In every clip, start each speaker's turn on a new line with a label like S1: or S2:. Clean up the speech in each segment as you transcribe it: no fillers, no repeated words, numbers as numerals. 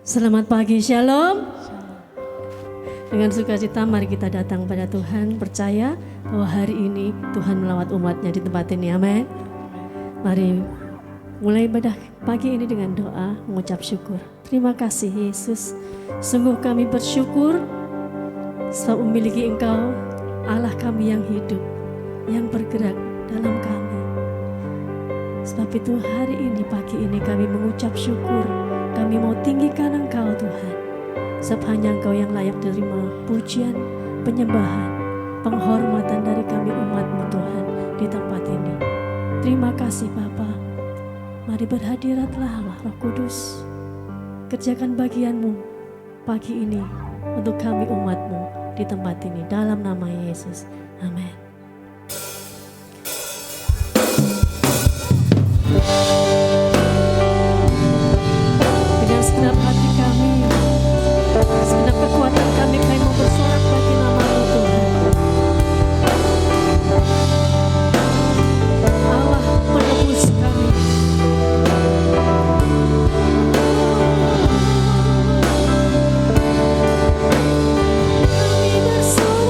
S1: Selamat pagi, Shalom. Dengan sukacita mari kita datang pada Tuhan, percaya bahwa hari ini Tuhan melawat umatnya di tempat ini, amin. Mari mulai ibadah pagi ini dengan doa, mengucap syukur. Terima kasih Yesus, sungguh kami bersyukur sebab memiliki Engkau, Allah kami yang hidup, yang bergerak dalam kami. Sebab itu hari ini, pagi ini kami mengucap syukur. Kami mau tinggikan Engkau Tuhan, sebab hanya Engkau yang layak terima pujian, penyembahan, penghormatan dari kami umat-Mu Tuhan di tempat ini. Terima kasih Bapa. Mari berhadiratlah Allah Roh Kudus. Kerjakan bagian-Mu pagi ini untuk kami umat-Mu di tempat ini. Dalam nama Yesus. Amin. Segenap hati kami, segenap kekuatan kami mau bersorak bagi nama-Mu Tuhan. Allah menebus kami. Kami bersorak,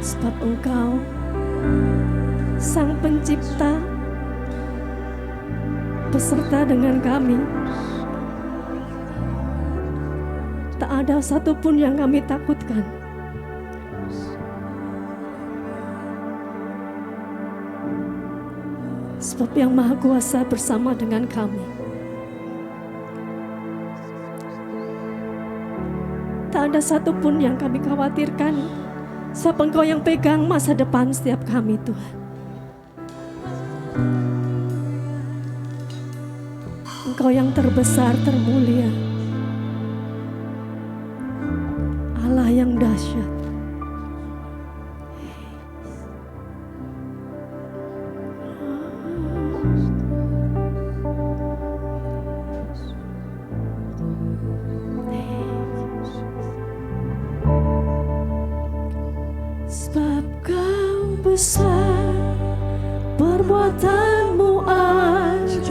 S1: Sebab Engkau Sang Pencipta beserta dengan kami. Tak ada satupun yang kami takutkan. Sebab Yang Maha Kuasa bersama dengan kami. Tak ada satupun yang kami khawatirkan. Sebab Engkau yang pegang masa depan setiap kami, Tuhan. Engkau yang terbesar, termulia. Allah yang dahsyat. Sebab Kau besar, perbuatanmu ajaib,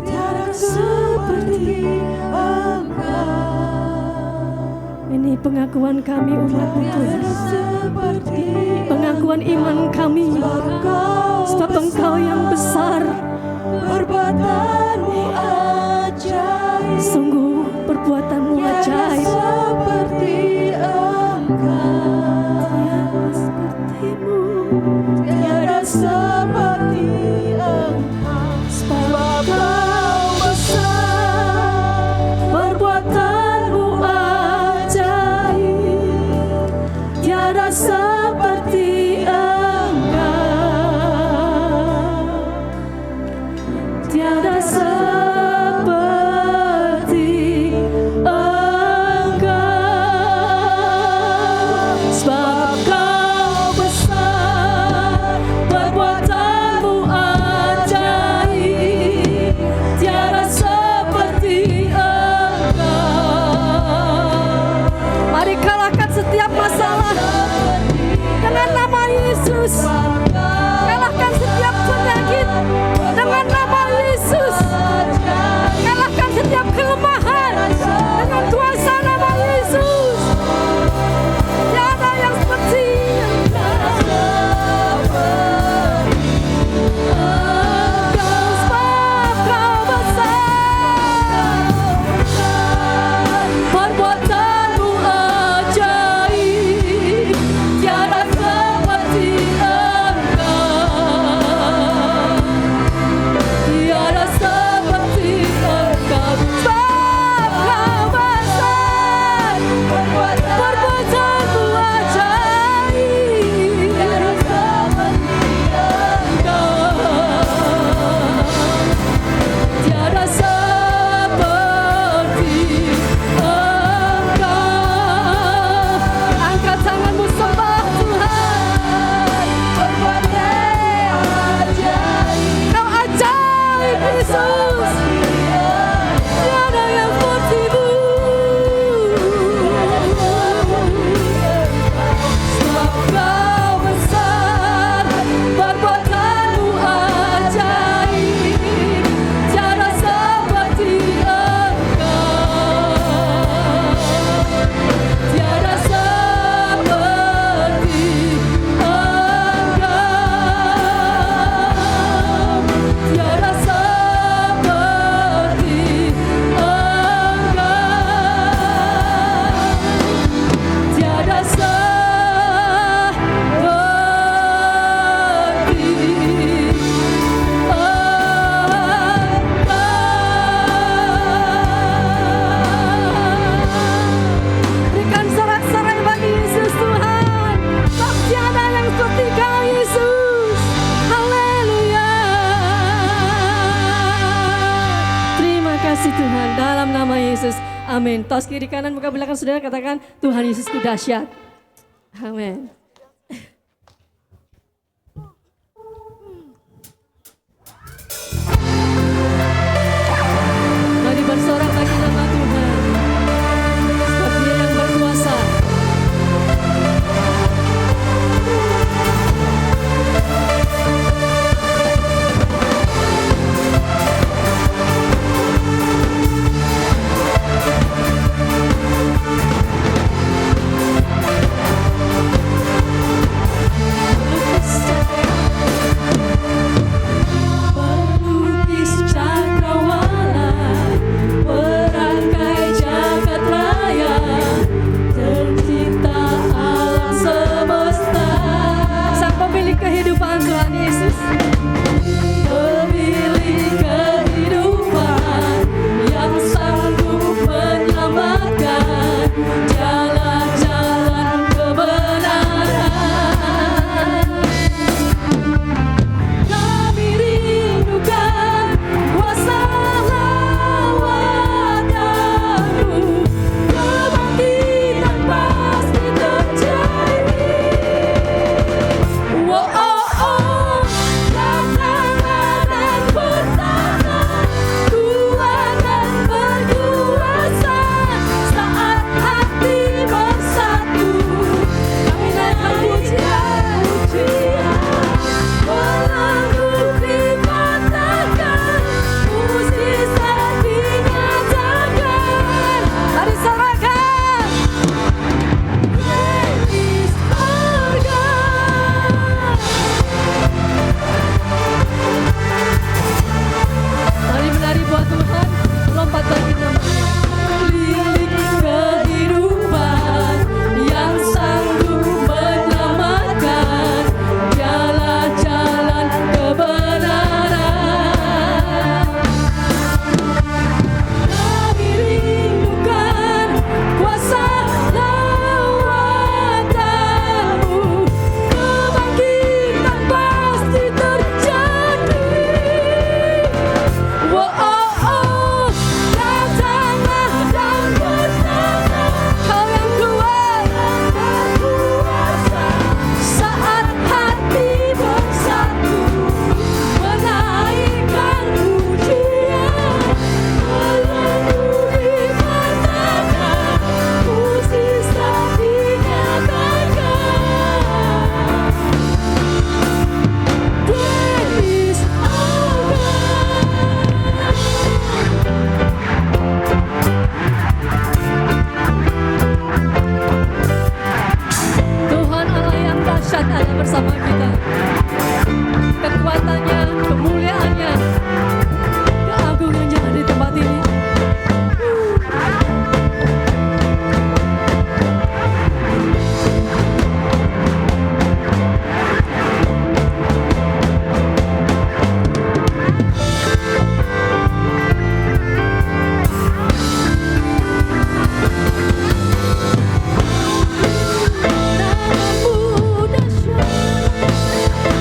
S1: tiada seperti Engkau. Ini pengakuan kami umat Tuhan, pengakuan iman kami, sebab Engkau yang besar, perbuatanmu ajaib, sungguh perbuatanmu ajaib, seperti tiada seperti Engkau. Sebab Kau besar, perbuatanmu ajaib, tiada seperti Engkau, tiada seperti Engkau. Sebab Kau besar, perbuatanmu ajaib, tiada seperti Engkau. Mari kalahkan setiap masalah dengan nama Yesus. Kalahkan setiap penyakit dengan nama Yesus. Kalahkan setiap kelemahan dengan kuasa nama Yesus. Tiada yang seperti Engkau. Sebab Kau besar, perbuatanmu ajaib, tiada seperti Engkau, tiada seperti Engkau. Sebab Kau besar, perbuatanmu ajaib, tiada seperti Engkau, tiada seperti Engkau. Angkat tanganmu sembah Tuhan. Perbuatanmu ajaib, Kau ajaib Yesus. Tiada yang seperti-Mu. Sebab Kau besar, perbuatanmu ajaib, tiada seperti Engkau, tiada seperti Engkau, tiada seperti Engkau, tiada berikan sorak-sorai bagi Yesus Tuhan. Tak tiada yang seperti Kau Yesus. Haleluya. Terima kasih Tuhan, dalam nama Yesus. Amin. Tos kiri kanan muka belakang saudara, katakan Tuhan Yesusku dahsyat. Amin. Mari bersorak bagi nama Tuhan, sebab Dia yang berkuasa. ada bersama kita. Kekuatannya, kemuliaannya, keagungannya ada di tempat ini. Namamu dahsyat,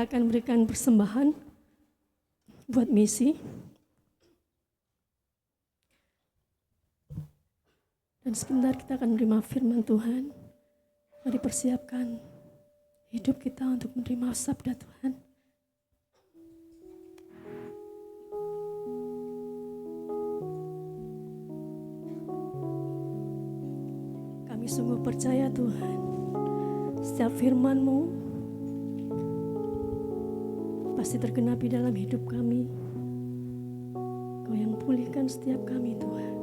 S1: kita akan berikan persembahan buat misi. Dan sebentar kita akan menerima firman Tuhan. Mari persiapkan hidup kita untuk menerima sabda Tuhan. Kami sungguh percaya Tuhan, setiap firman-Mu pasti tergenapi dalam hidup kami. Kau yang pulihkan setiap kami Tuhan.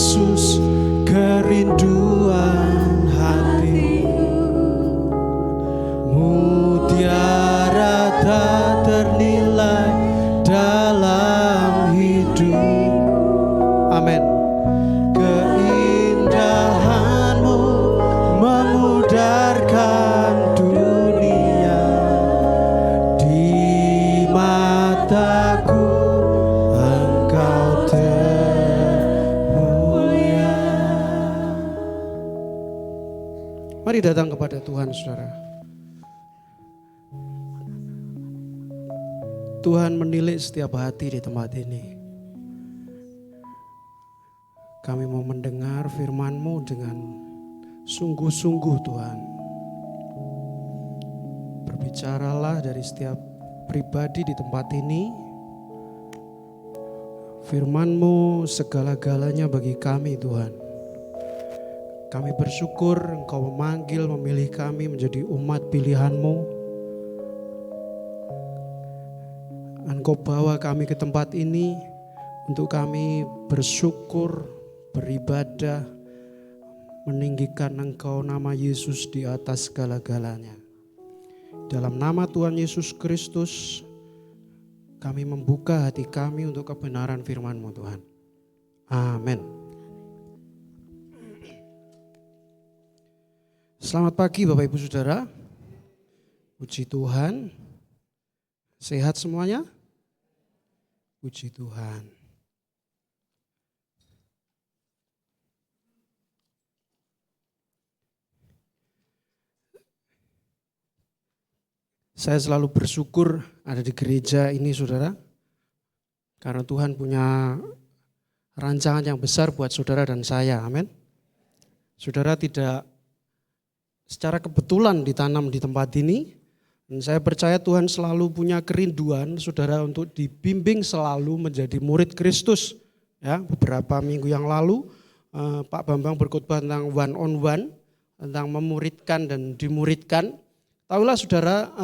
S2: Yesus, kerinduan hatiku, mutiara tak ternilai dalam hidup. Amin. Keindahanmu memudarkan dunia, di mataku Engkau termulia. Mari datang kepada Tuhan, saudara. Tuhan menilik setiap hati di tempat ini. Kami mau mendengar firman-Mu dengan sungguh-sungguh, Tuhan. Berbicaralah dari setiap pribadi di tempat ini. Firman-Mu segala-galanya bagi kami, Tuhan. Kami bersyukur Engkau memanggil, memilih kami menjadi umat pilihan-Mu. Engkau bawa kami ke tempat ini untuk kami bersyukur, beribadah, meninggikan Engkau, nama Yesus di atas segala-galanya. Dalam nama Tuhan Yesus Kristus, kami membuka hati kami untuk kebenaran firman-Mu, Tuhan. Amin. Selamat pagi Bapak Ibu Saudara. Puji Tuhan. Sehat semuanya? Puji Tuhan. Saya selalu bersyukur ada di gereja ini, saudara. Karena Tuhan punya rancangan yang besar buat saudara dan saya, amin. Saudara tidak secara kebetulan ditanam di tempat ini. Dan saya percaya Tuhan selalu punya kerinduan saudara untuk dibimbing selalu menjadi murid Kristus. Ya, beberapa minggu yang lalu Pak Bambang berkhotbah tentang one on one, tentang memuridkan dan dimuridkan. Tahulah saudara,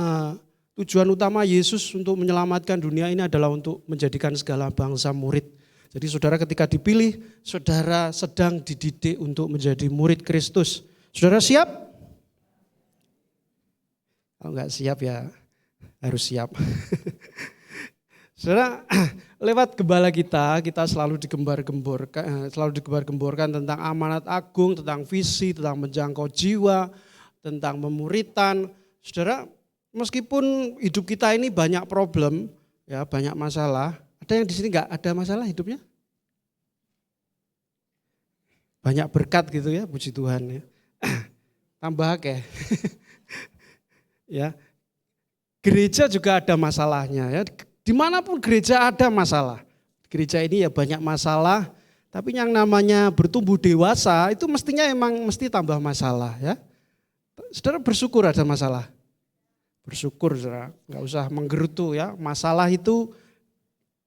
S2: tujuan utama Yesus untuk menyelamatkan dunia ini adalah untuk menjadikan segala bangsa murid. Jadi saudara ketika dipilih, saudara sedang dididik untuk menjadi murid Kristus. Saudara siap? Kalau enggak siap ya harus siap. Saudara, lewat gembala kita selalu digembar-gemborkan tentang amanat agung, tentang visi, tentang menjangkau jiwa, tentang memuritan. Saudara, meskipun hidup kita ini banyak problem, ya banyak masalah. Ada yang di sini enggak ada masalah hidupnya? Banyak berkat gitu ya, puji Tuhan ya. Tambah ke. Ya, gereja juga ada masalahnya ya. Dimanapun gereja ada masalah. Gereja ini ya banyak masalah, tapi yang namanya bertumbuh dewasa itu mestinya emang mesti tambah masalah ya. Saudara bersyukur ada masalah. Bersyukur saudara, nggak usah menggerutu ya. Masalah itu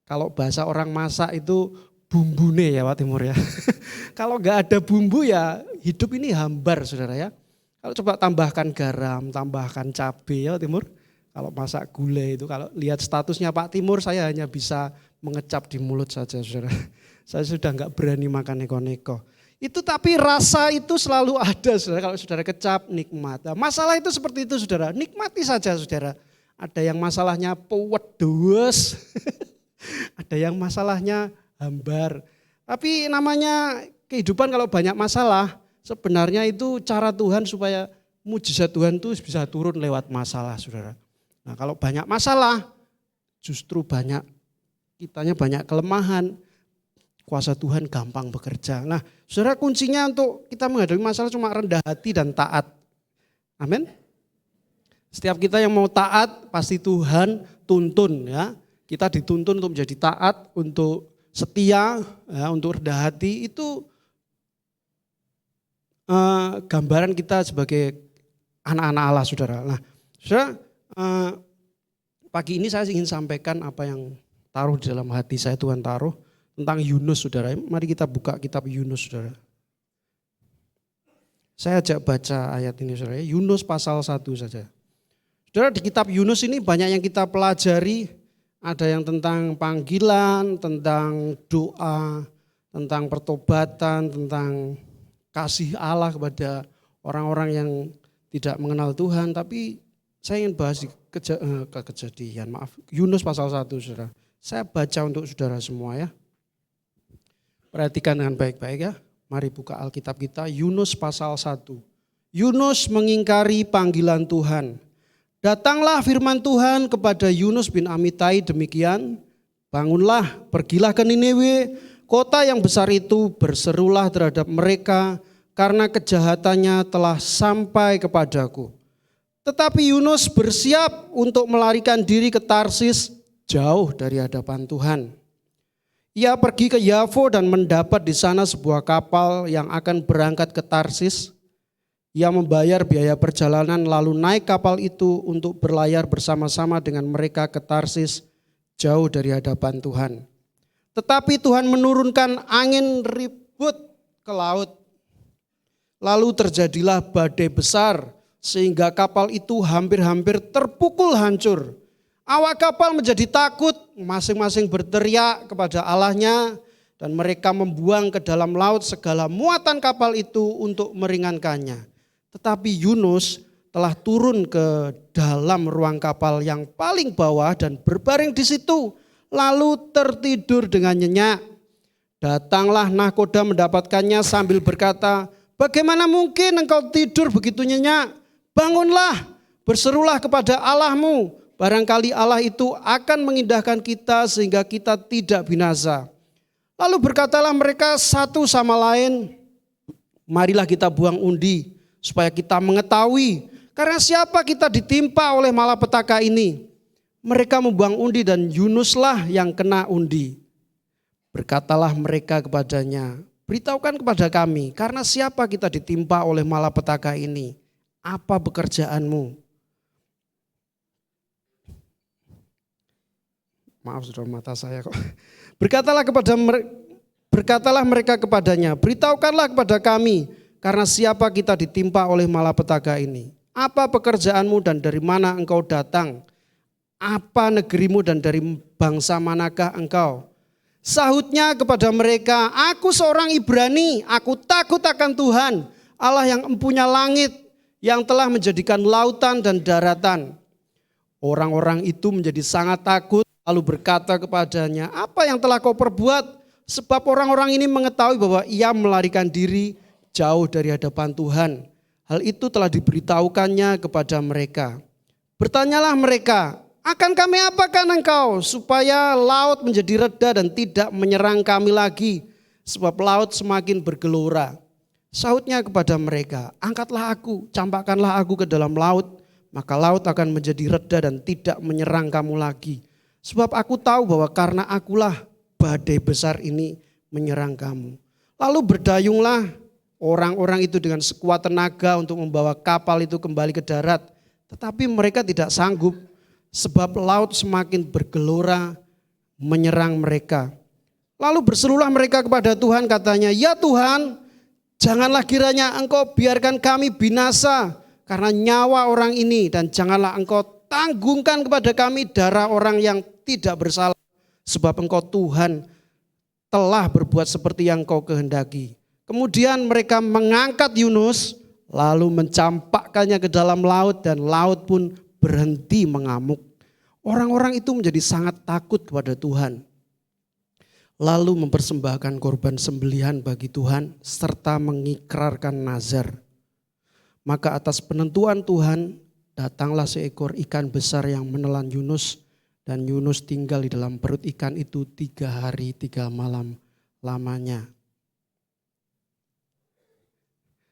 S2: kalau bahasa orang masak itu bumbune ya Pak Timur ya. Kalau nggak ada bumbu ya hidup ini hambar saudara ya. Kalau coba tambahkan garam, tambahkan cabai ya Timur. Kalau masak gulai itu, kalau lihat statusnya Pak Timur saya hanya bisa mengecap di mulut saja saudara. Saya sudah enggak berani makan neko-neko. Itu tapi rasa itu selalu ada saudara, kalau saudara kecap nikmat. Nah, masalah itu seperti itu saudara, nikmati saja saudara. Ada yang masalahnya pewedos, ada yang masalahnya hambar. Tapi namanya kehidupan kalau banyak masalah, sebenarnya itu cara Tuhan supaya mujizat Tuhan itu bisa turun lewat masalah saudara. Nah kalau banyak masalah justru kitanya banyak kelemahan, kuasa Tuhan gampang bekerja. Nah saudara kuncinya untuk kita menghadapi masalah cuma rendah hati dan taat. Amin. Setiap kita yang mau taat pasti Tuhan tuntun ya. Kita dituntun untuk menjadi taat, untuk setia, ya, untuk rendah hati itu gambaran kita sebagai anak-anak Allah saudara. Nah saudara, pagi ini saya ingin sampaikan apa yang taruh di dalam hati saya, Tuhan taruh tentang Yunus saudara. Mari kita buka kitab Yunus saudara. Saya ajak baca ayat ini saudara, Yunus pasal 1 saja. Saudara di kitab Yunus ini banyak yang kita pelajari, ada yang tentang panggilan, tentang doa, tentang pertobatan, tentang kasih Allah kepada orang-orang yang tidak mengenal Tuhan. Tapi saya ingin bahas di Yunus pasal 1, saudara. Saya baca untuk saudara semua ya. Perhatikan dengan baik-baik ya. Mari buka Alkitab kita, Yunus pasal 1. Yunus mengingkari panggilan Tuhan. Datanglah firman Tuhan kepada Yunus bin Amitai demikian, bangunlah, pergilah ke Niniwe, kota yang besar itu, berserulah terhadap mereka karena kejahatannya telah sampai kepadaku. Tetapi Yunus bersiap untuk melarikan diri ke Tarsis jauh dari hadapan Tuhan. Ia pergi ke Yafo dan mendapat di sana sebuah kapal yang akan berangkat ke Tarsis. Ia membayar biaya perjalanan lalu naik kapal itu untuk berlayar bersama-sama dengan mereka ke Tarsis jauh dari hadapan Tuhan. Tetapi Tuhan menurunkan angin ribut ke laut. Lalu terjadilah badai besar sehingga kapal itu hampir-hampir terpukul hancur. Awak kapal menjadi takut, masing-masing berteriak kepada Allahnya dan mereka membuang ke dalam laut segala muatan kapal itu untuk meringankannya. Tetapi Yunus telah turun ke dalam ruang kapal yang paling bawah dan berbaring di situ, lalu tertidur dengan nyenyak. Datanglah nahkoda mendapatkannya sambil berkata, bagaimana mungkin engkau tidur begitu nyenyak? Bangunlah, berserulah kepada Allahmu. Barangkali Allah itu akan mengindahkan kita sehingga kita tidak binasa. Lalu berkatalah mereka satu sama lain, marilah kita buang undi supaya kita mengetahui karena siapa kita ditimpa oleh malapetaka ini. Mereka membuang undi dan Yunuslah yang kena undi. Berkatalah mereka kepadanya, beritahukan kepada kami karena siapa kita ditimpa oleh malapetaka ini. Apa pekerjaanmu? Maaf saudara, mata saya kok. Berkatalah mereka kepadanya, beritahukanlah kepada kami karena siapa kita ditimpa oleh malapetaka ini. Apa pekerjaanmu dan dari mana engkau datang? Apa negerimu dan dari bangsa manakah engkau? Sahutnya kepada mereka, aku seorang Ibrani, aku takut akan Tuhan, Allah yang empunya langit, yang telah menjadikan lautan dan daratan. Orang-orang itu menjadi sangat takut, lalu berkata kepadanya, apa yang telah kau perbuat? Sebab orang-orang ini mengetahui bahwa ia melarikan diri jauh dari hadapan Tuhan. Hal itu telah diberitahukannya kepada mereka. Bertanyalah mereka, akan kami apakan engkau supaya laut menjadi reda dan tidak menyerang kami lagi, sebab laut semakin bergelora. Sahutnya kepada mereka, angkatlah aku, campakkanlah aku ke dalam laut, maka laut akan menjadi reda dan tidak menyerang kamu lagi. Sebab aku tahu bahwa karena akulah badai besar ini menyerang kamu. Lalu berdayunglah orang-orang itu dengan sekuat tenaga untuk membawa kapal itu kembali ke darat. Tetapi mereka tidak sanggup sebab laut semakin bergelora menyerang mereka. Lalu berserulah mereka kepada Tuhan katanya, ya Tuhan, janganlah kiranya engkau biarkan kami binasa karena nyawa orang ini. Dan janganlah engkau tanggungkan kepada kami darah orang yang tidak bersalah. Sebab engkau Tuhan telah berbuat seperti yang kau kehendaki. Kemudian mereka mengangkat Yunus lalu mencampakkannya ke dalam laut dan laut pun berhenti mengamuk. Orang-orang itu menjadi sangat takut kepada Tuhan. Lalu mempersembahkan korban sembelihan bagi Tuhan serta mengikrarkan nazar. Maka atas penentuan Tuhan datanglah seekor ikan besar yang menelan Yunus. Dan Yunus tinggal di dalam perut ikan itu 3 hari 3 malam lamanya.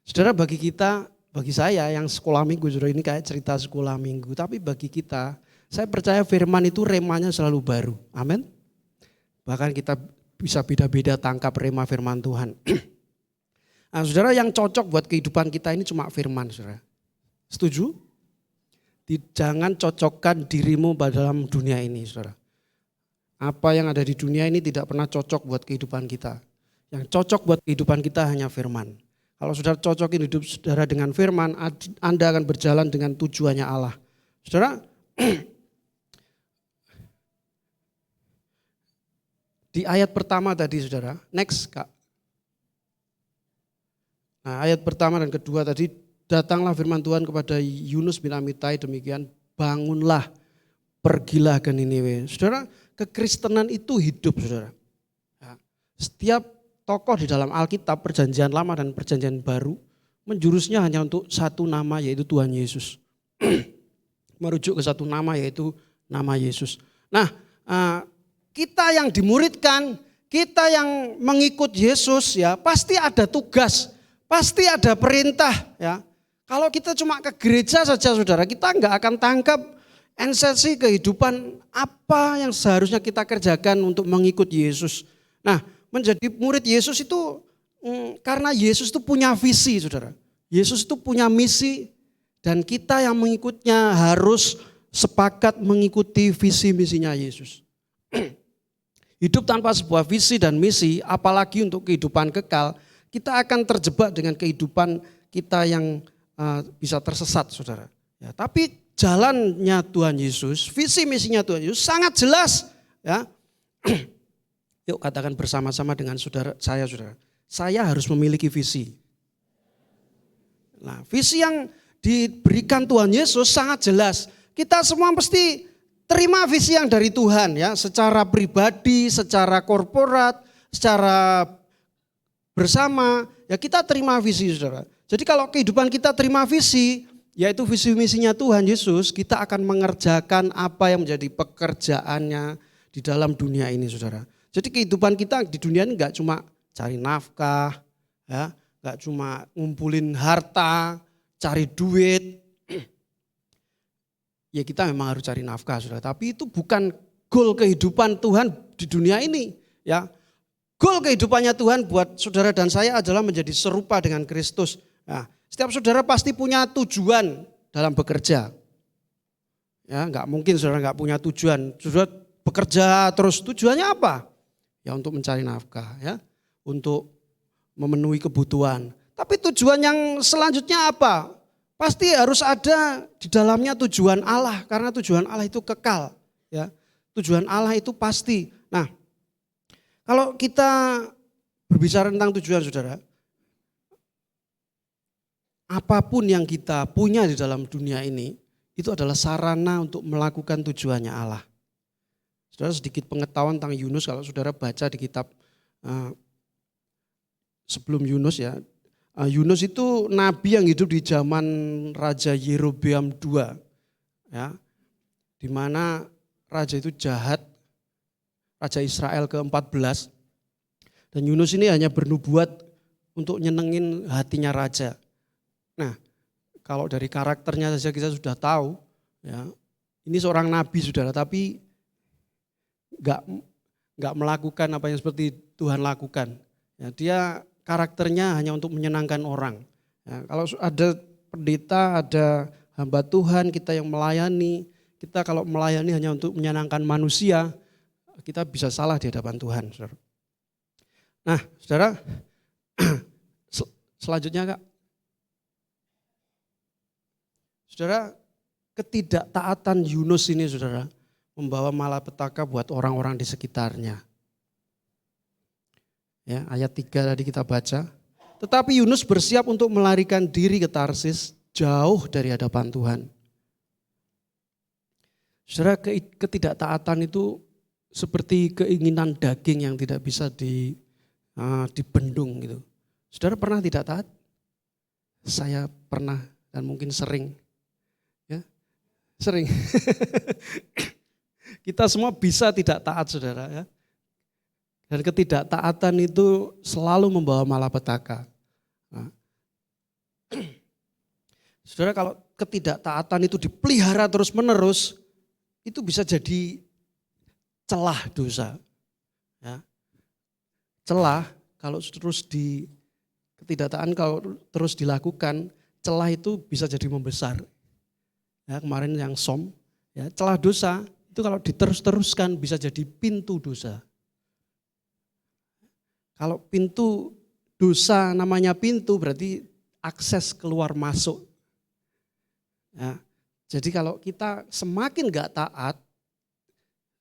S2: Saudara, bagi saya yang sekolah minggu, saudara, ini kayak cerita sekolah minggu. Tapi bagi kita, saya percaya firman itu remanya selalu baru. Amin. Bahkan kita bisa beda-beda tangkap rema firman Tuhan. Nah, saudara, yang cocok buat kehidupan kita ini cuma firman, saudara. Setuju? Jangan cocokkan dirimu dalam dunia ini, saudara. Apa yang ada di dunia ini tidak pernah cocok buat kehidupan kita. Yang cocok buat kehidupan kita hanya firman. Kalau saudara cocokin hidup saudara dengan firman, Anda akan berjalan dengan tujuannya Allah. Saudara, di ayat pertama tadi, saudara, next Kak, Nah, ayat pertama dan kedua tadi, datanglah firman Tuhan kepada Yunus bin Amittai demikian, bangunlah, pergilah ke Niniwe. Saudara, kekristenan itu hidup, saudara. Ya, setiap tokoh di dalam Alkitab, perjanjian lama dan perjanjian baru, menjurusnya hanya untuk satu nama, yaitu Tuhan Yesus. Merujuk ke satu nama, yaitu nama Yesus. Nah, kita yang dimuridkan, kita yang mengikut Yesus, ya pasti ada tugas, pasti ada perintah. Ya, kalau kita cuma ke gereja saja, saudara, kita nggak akan tangkap esensi kehidupan apa yang seharusnya kita kerjakan untuk mengikut Yesus. Nah, menjadi murid Yesus itu karena Yesus itu punya visi, saudara. Yesus itu punya misi dan kita yang mengikutnya harus sepakat mengikuti visi misinya Yesus. Hidup tanpa sebuah visi dan misi, apalagi untuk kehidupan kekal, kita akan terjebak dengan kehidupan kita yang bisa tersesat, saudara. Ya, tapi jalannya Tuhan Yesus, visi misinya Tuhan Yesus sangat jelas. Ya, yuk katakan bersama-sama dengan saudara. Saya harus memiliki visi. Nah, visi yang diberikan Tuhan Yesus sangat jelas. Kita semua mesti terima visi yang dari Tuhan, ya, secara pribadi, secara korporat, secara bersama, ya kita terima visi, saudara. Jadi kalau kehidupan kita terima visi, yaitu visi misinya Tuhan Yesus, kita akan mengerjakan apa yang menjadi pekerjaannya di dalam dunia ini, saudara. Jadi kehidupan kita di dunia ini enggak cuma cari nafkah, ya, enggak cuma ngumpulin harta, cari duit. Ya kita memang harus cari nafkah, saudara. Tapi itu bukan goal kehidupan Tuhan di dunia ini. Ya, goal kehidupannya Tuhan buat saudara dan saya adalah menjadi serupa dengan Kristus. Nah, setiap saudara pasti punya tujuan dalam bekerja. Ya, nggak mungkin saudara nggak punya tujuan. Saudara bekerja terus, tujuannya apa? Ya untuk mencari nafkah, ya, untuk memenuhi kebutuhan. Tapi tujuan yang selanjutnya apa? Pasti harus ada di dalamnya tujuan Allah, karena tujuan Allah itu kekal, ya. Tujuan Allah itu pasti. Nah, kalau kita berbicara tentang tujuan, saudara, apapun yang kita punya di dalam dunia ini, itu adalah sarana untuk melakukan tujuannya Allah. Saudara, sedikit pengetahuan tentang Yunus, kalau saudara baca di kitab sebelum Yunus, ya. Yunus itu nabi yang hidup di zaman Raja Yerobeam II, ya, di mana raja itu jahat, Raja Israel ke-14, dan Yunus ini hanya bernubuat untuk nyenengin hatinya raja. Nah, kalau dari karakternya saja kita sudah tahu, ya, ini seorang nabi, saudara, tapi nggak melakukan apa yang seperti Tuhan lakukan. Ya, dia karakternya hanya untuk menyenangkan orang. Ya, kalau ada pendeta, ada hamba Tuhan, kita yang melayani, kita kalau melayani hanya untuk menyenangkan manusia, kita bisa salah di hadapan Tuhan, saudara. Nah, saudara, selanjutnya, Kak. Saudara, ketidaktaatan Yunus ini, saudara, membawa malapetaka buat orang-orang di sekitarnya. Ya, ayat 3 tadi kita baca. Tetapi Yunus bersiap untuk melarikan diri ke Tarsis, jauh dari hadapan Tuhan. Saudara, ketidaktaatan itu seperti keinginan daging yang tidak bisa dibendung gitu. Saudara pernah tidak taat? Saya pernah dan mungkin sering. Ya, sering. Kita semua bisa tidak taat, saudara, ya. Dan ketidaktaatan itu selalu membawa malapetaka. Nah, saudara, kalau ketidaktaatan itu dipelihara terus-menerus, itu bisa jadi celah dosa. Ya. Celah kalau ketidaktaatan kalau terus dilakukan, celah itu bisa jadi membesar. Ya, kemarin yang ya, celah dosa itu kalau diterus-teruskan bisa jadi pintu dosa. Kalau pintu dosa namanya pintu berarti akses keluar masuk. Ya, jadi kalau kita semakin gak taat,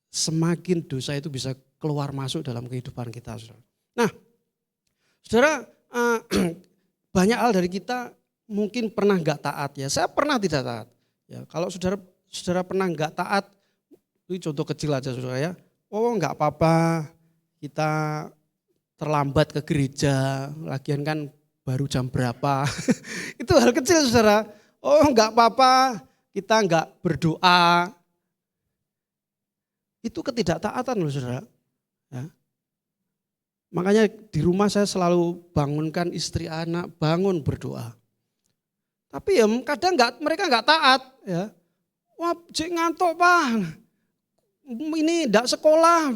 S2: semakin dosa itu bisa keluar masuk dalam kehidupan kita. Saudara. Nah, saudara, banyak hal dari kita mungkin pernah nggak taat ya. Saya pernah tidak taat. Ya, kalau saudara pernah nggak taat, ini contoh kecil aja saudara ya. Oh nggak apa-apa, kita terlambat ke gereja, lagian kan baru jam berapa. Itu hal kecil saudara. Oh nggak apa-apa, kita nggak berdoa. Itu ketidaktaatan loh saudara. Ya. Makanya di rumah saya selalu bangunkan istri anak, bangun berdoa. Tapi ya kadang mereka nggak taat. Ya. Wah cik ngantuk pak, ini nggak sekolah,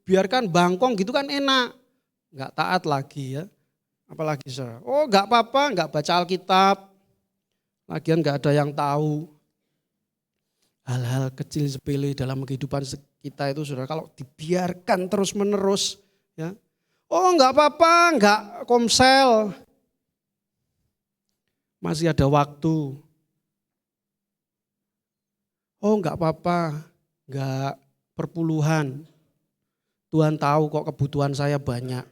S2: biarkan bangkong gitu kan enak. Nggak taat lagi ya. Apalagi saudara, oh nggak apa-apa, nggak baca Alkitab. Lagian nggak ada yang tahu. Hal-hal kecil sepele dalam kehidupan kita itu saudara, kalau dibiarkan terus menerus ya. Oh nggak apa-apa, nggak komsel. Masih ada waktu. Oh nggak apa-apa, nggak perpuluhan. Tuhan tahu kok kebutuhan saya banyak.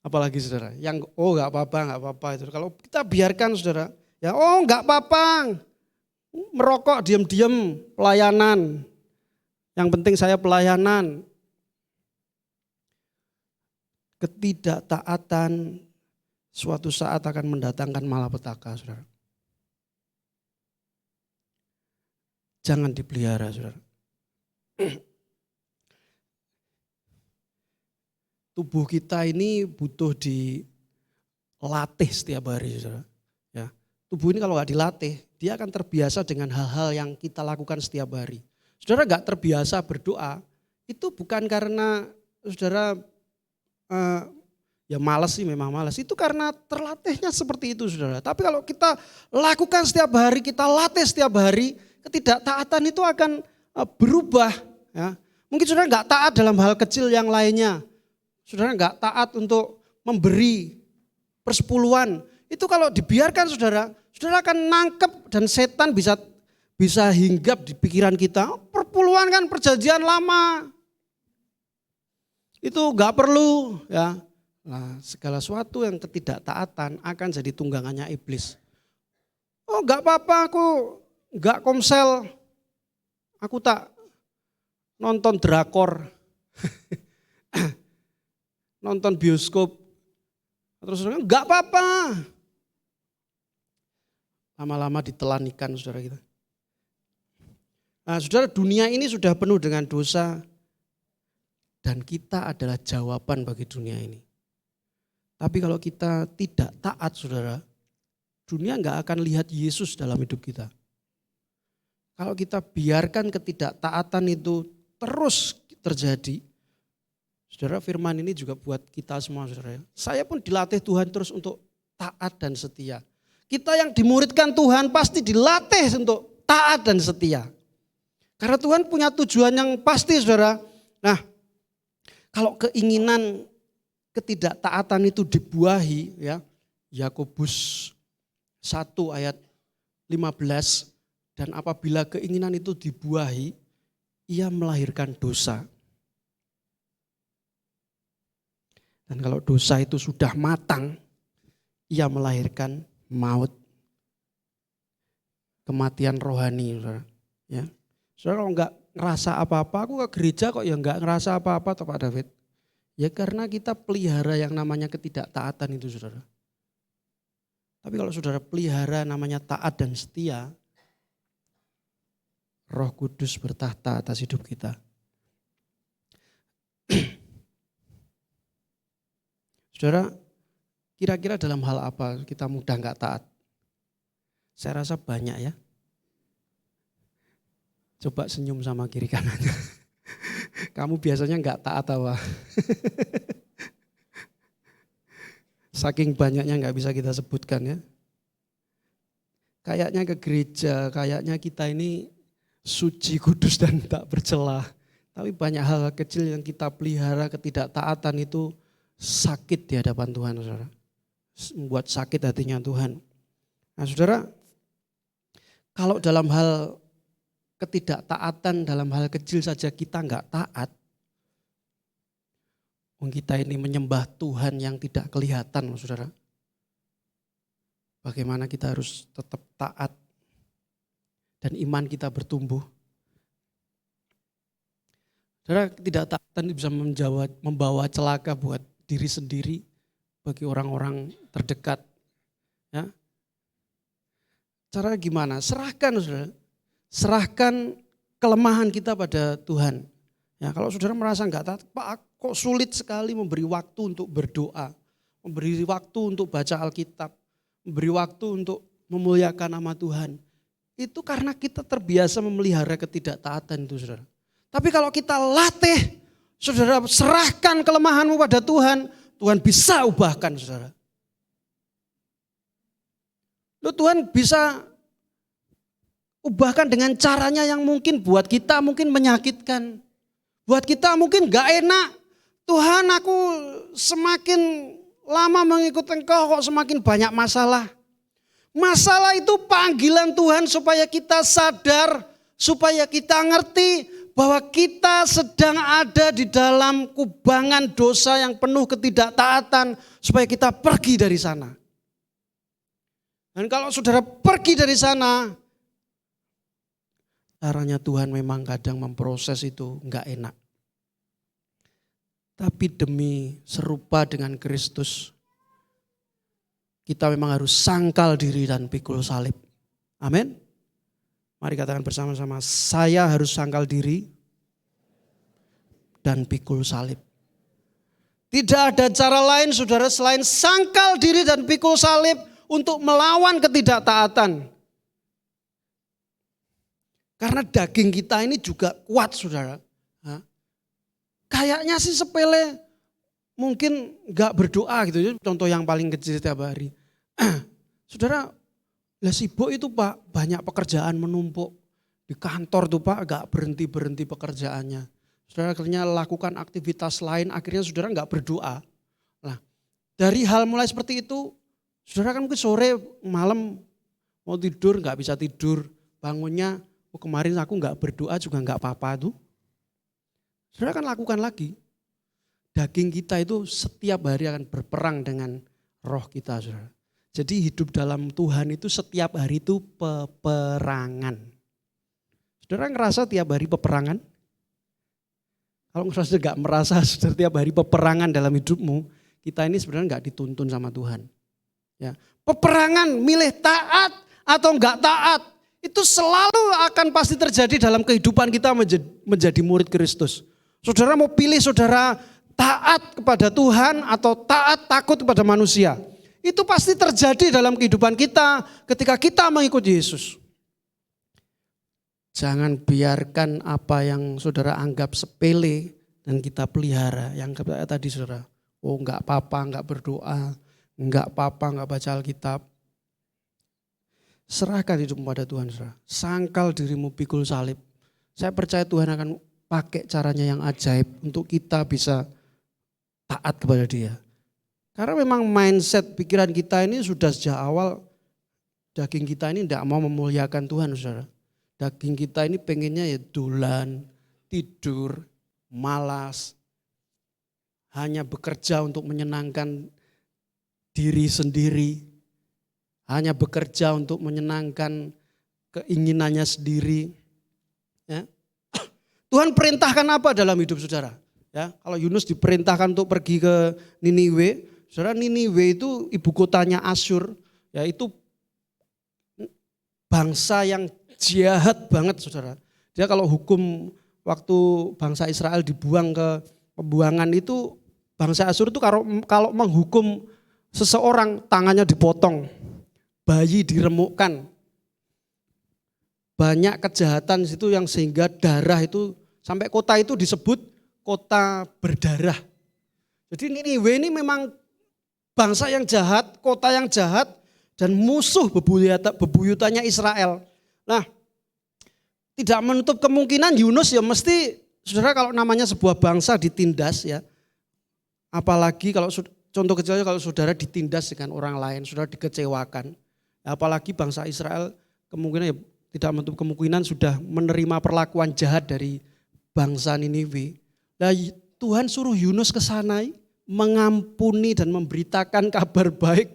S2: Apalagi saudara, yang oh nggak apa-apa itu. Kalau kita biarkan saudara, ya oh nggak apa-apa, merokok diam-diam pelayanan. Yang penting saya pelayanan. Ketidaktaatan suatu saat akan mendatangkan malapetaka saudara. Jangan dipelihara saudara. Tubuh kita ini butuh dilatih setiap hari saudara. Ya. Tubuh ini kalau nggak dilatih, dia akan terbiasa dengan hal-hal yang kita lakukan setiap hari. Saudara nggak terbiasa berdoa, itu bukan karena saudara ya malas sih, memang malas. Itu karena terlatihnya seperti itu saudara. Tapi kalau kita lakukan setiap hari, kita latih setiap hari, ketidaktaatan itu akan berubah. Ya. Mungkin saudara nggak taat dalam hal kecil yang lainnya. Saudara nggak taat untuk memberi persepuluhan. Itu kalau dibiarkan saudara akan nangkep dan setan bisa hinggap di pikiran kita. Perpuluhan kan perjanjian lama. Itu nggak perlu ya. Nah, segala sesuatu yang ketidaktaatan akan jadi tunggangannya iblis. Oh nggak apa-apa, aku nggak komsel. Aku tak nonton drakor. Nonton bioskop, terus enggak apa-apa. Lama-lama ditelan ikan saudara kita. Nah saudara, dunia ini sudah penuh dengan dosa dan kita adalah jawaban bagi dunia ini. Tapi kalau kita tidak taat saudara, dunia enggak akan lihat Yesus dalam hidup kita. Kalau kita biarkan ketidaktaatan itu terus terjadi, saudara, firman ini juga buat kita semua saudara. Saya pun dilatih Tuhan terus untuk taat dan setia. Kita yang dimuridkan Tuhan pasti dilatih untuk taat dan setia. Karena Tuhan punya tujuan yang pasti saudara. Nah, kalau keinginan ketidaktaatan itu dibuahi ya, Yakobus 1 ayat 15, dan apabila keinginan itu dibuahi, ia melahirkan dosa. Dan kalau dosa itu sudah matang, ia melahirkan maut. Kematian rohani, saudara. Ya. Saudara kalau enggak ngerasa apa-apa, aku ke gereja kok ya enggak ngerasa apa-apa toh Pak David. Ya karena kita pelihara yang namanya ketidaktaatan itu saudara. Tapi kalau saudara pelihara namanya taat dan setia, Roh Kudus bertahta atas hidup kita. Saudara, kira-kira dalam hal apa kita mudah enggak taat? Saya rasa banyak ya. Coba senyum sama kiri kanannya. Kamu biasanya enggak taat apa? Saking banyaknya enggak bisa kita sebutkan ya. Kayaknya ke gereja, kayaknya kita ini suci, kudus dan tak bercelah. Tapi banyak hal kecil yang kita pelihara, ketidaktaatan itu sakit di hadapan Tuhan, saudara. Membuat sakit hatinya Tuhan. Nah saudara, kalau dalam hal ketidaktaatan, dalam hal kecil saja kita enggak taat, Kita ini menyembah Tuhan yang tidak kelihatan, saudara. Bagaimana kita harus tetap taat dan iman kita bertumbuh. Saudara, ketidaktaatan bisa membawa celaka buat diri sendiri, bagi orang-orang terdekat. Ya. Cara gimana? Serahkan, saudara. Serahkan kelemahan kita pada Tuhan. Ya, kalau saudara merasa enggak taat, Pak, kok sulit sekali memberi waktu untuk berdoa, memberi waktu untuk baca Alkitab, memberi waktu untuk memuliakan nama Tuhan. Itu karena kita terbiasa memelihara ketidaktaatan itu, saudara. Tapi kalau kita latih, saudara, serahkan kelemahanmu pada Tuhan, Tuhan bisa ubahkan, saudara. Tuhan bisa ubahkan dengan caranya yang mungkin buat kita mungkin menyakitkan. Buat kita mungkin gak enak. Tuhan, aku semakin lama mengikut Engkau kok semakin banyak masalah. Masalah itu panggilan Tuhan supaya kita sadar, supaya kita ngerti bahwa kita sedang ada di dalam kubangan dosa yang penuh ketidaktaatan, supaya kita pergi dari sana. Dan kalau saudara pergi dari sana, caranya Tuhan memang kadang memproses itu enggak enak. Tapi demi serupa dengan Kristus, kita memang harus sangkal diri dan pikul salib. Amin. Mari katakan bersama-sama, saya harus sangkal diri dan pikul salib. Tidak ada cara lain, saudara, selain sangkal diri dan pikul salib untuk melawan ketidaktaatan. Karena daging kita ini juga kuat, saudara. Kayaknya sih sepele, mungkin gak berdoa gitu. Contoh yang paling kecil setiap hari. Saudara, lah sibuk itu Pak, banyak pekerjaan menumpuk. Di kantor tuh Pak, gak berhenti-berhenti pekerjaannya. Saudara akhirnya lakukan aktivitas lain, akhirnya saudara gak berdoa. Nah, dari hal mulai seperti itu, saudara kan mungkin sore, malam mau tidur gak bisa tidur. Bangunnya, kemarin aku gak berdoa juga gak apa-apa tuh. Saudara kan lakukan lagi. Daging kita itu setiap hari akan berperang dengan roh kita, saudara. Jadi hidup dalam Tuhan itu setiap hari itu peperangan. Saudara ngerasa tiap hari peperangan? Kalau saudara gak merasa setiap hari peperangan dalam hidupmu, kita ini sebenarnya gak dituntun sama Tuhan. Ya. Peperangan milih taat atau enggak taat, itu selalu akan pasti terjadi dalam kehidupan kita menjadi murid Kristus. Saudara mau pilih saudara taat kepada Tuhan atau taat takut kepada manusia. Itu pasti terjadi dalam kehidupan kita ketika kita mengikuti Yesus. Jangan biarkan apa yang saudara anggap sepele dan kita pelihara. Yang tadi saudara, oh enggak apa-apa, enggak berdoa, enggak apa-apa, enggak baca Alkitab. Serahkan hidupmu pada Tuhan, saudara. Sangkal dirimu pikul salib. Saya percaya Tuhan akan pakai caranya yang ajaib untuk kita bisa taat kepada Dia. Karena memang mindset pikiran kita ini sudah sejak awal, daging kita ini tidak mau memuliakan Tuhan, saudara. Daging kita ini pengennya ya dolan, tidur, malas, hanya bekerja untuk menyenangkan diri sendiri, hanya bekerja untuk menyenangkan keinginannya sendiri. Ya. Tuhan perintahkan apa dalam hidup saudara? Ya, kalau Yunus diperintahkan untuk pergi ke Niniwe, saudara, Niniwe itu ibu kotanya Asyur, ya itu bangsa yang jahat banget, saudara. Dia kalau hukum waktu bangsa Israel dibuang ke pembuangan itu, bangsa Asyur itu kalau menghukum seseorang tangannya dipotong, bayi diremukkan. Banyak kejahatan di situ yang sehingga darah itu sampai kota itu disebut kota berdarah. Jadi Niniwe ini memang bangsa yang jahat, kota yang jahat dan musuh bebuyutannya Israel. Nah, tidak menutup kemungkinan Yunus ya mesti, saudara, kalau namanya sebuah bangsa ditindas ya. Apalagi kalau contoh kecilnya kalau saudara ditindas dengan orang lain, saudara dikecewakan. Apalagi bangsa Israel kemungkinan ya tidak menutup kemungkinan sudah menerima perlakuan jahat dari bangsa Niniwe. Nah, Tuhan suruh Yunus ke sana mengampuni dan memberitakan kabar baik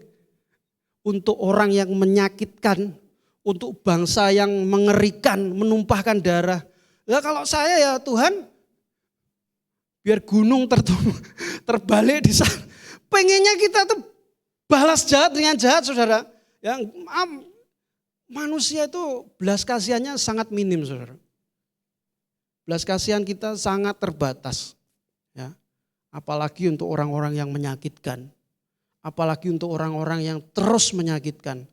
S2: untuk orang yang menyakitkan, untuk bangsa yang mengerikan, menumpahkan darah. Ya kalau saya ya Tuhan, biar gunung terbalik di sana. Pengennya kita tuh balas jahat dengan jahat, saudara. Yang manusia itu belas kasihannya sangat minim, saudara. Belas kasihan kita sangat terbatas. Ya. Apalagi untuk orang-orang yang menyakitkan. Apalagi untuk orang-orang yang terus menyakitkan.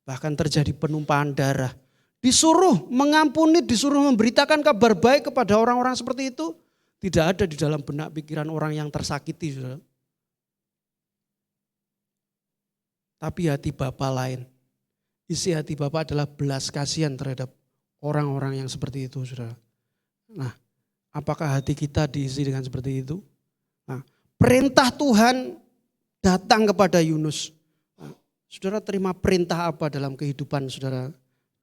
S2: Bahkan terjadi penumpahan darah. Disuruh mengampuni, disuruh memberitakan kabar baik kepada orang-orang seperti itu. Tidak ada di dalam benak pikiran orang yang tersakiti, saudara. Tapi hati Bapa lain. Isi hati Bapa adalah belas kasihan terhadap orang-orang yang seperti itu, saudara. Nah, apakah hati kita diisi dengan seperti itu? Nah, perintah Tuhan datang kepada Yunus. Nah, saudara terima perintah apa dalam kehidupan saudara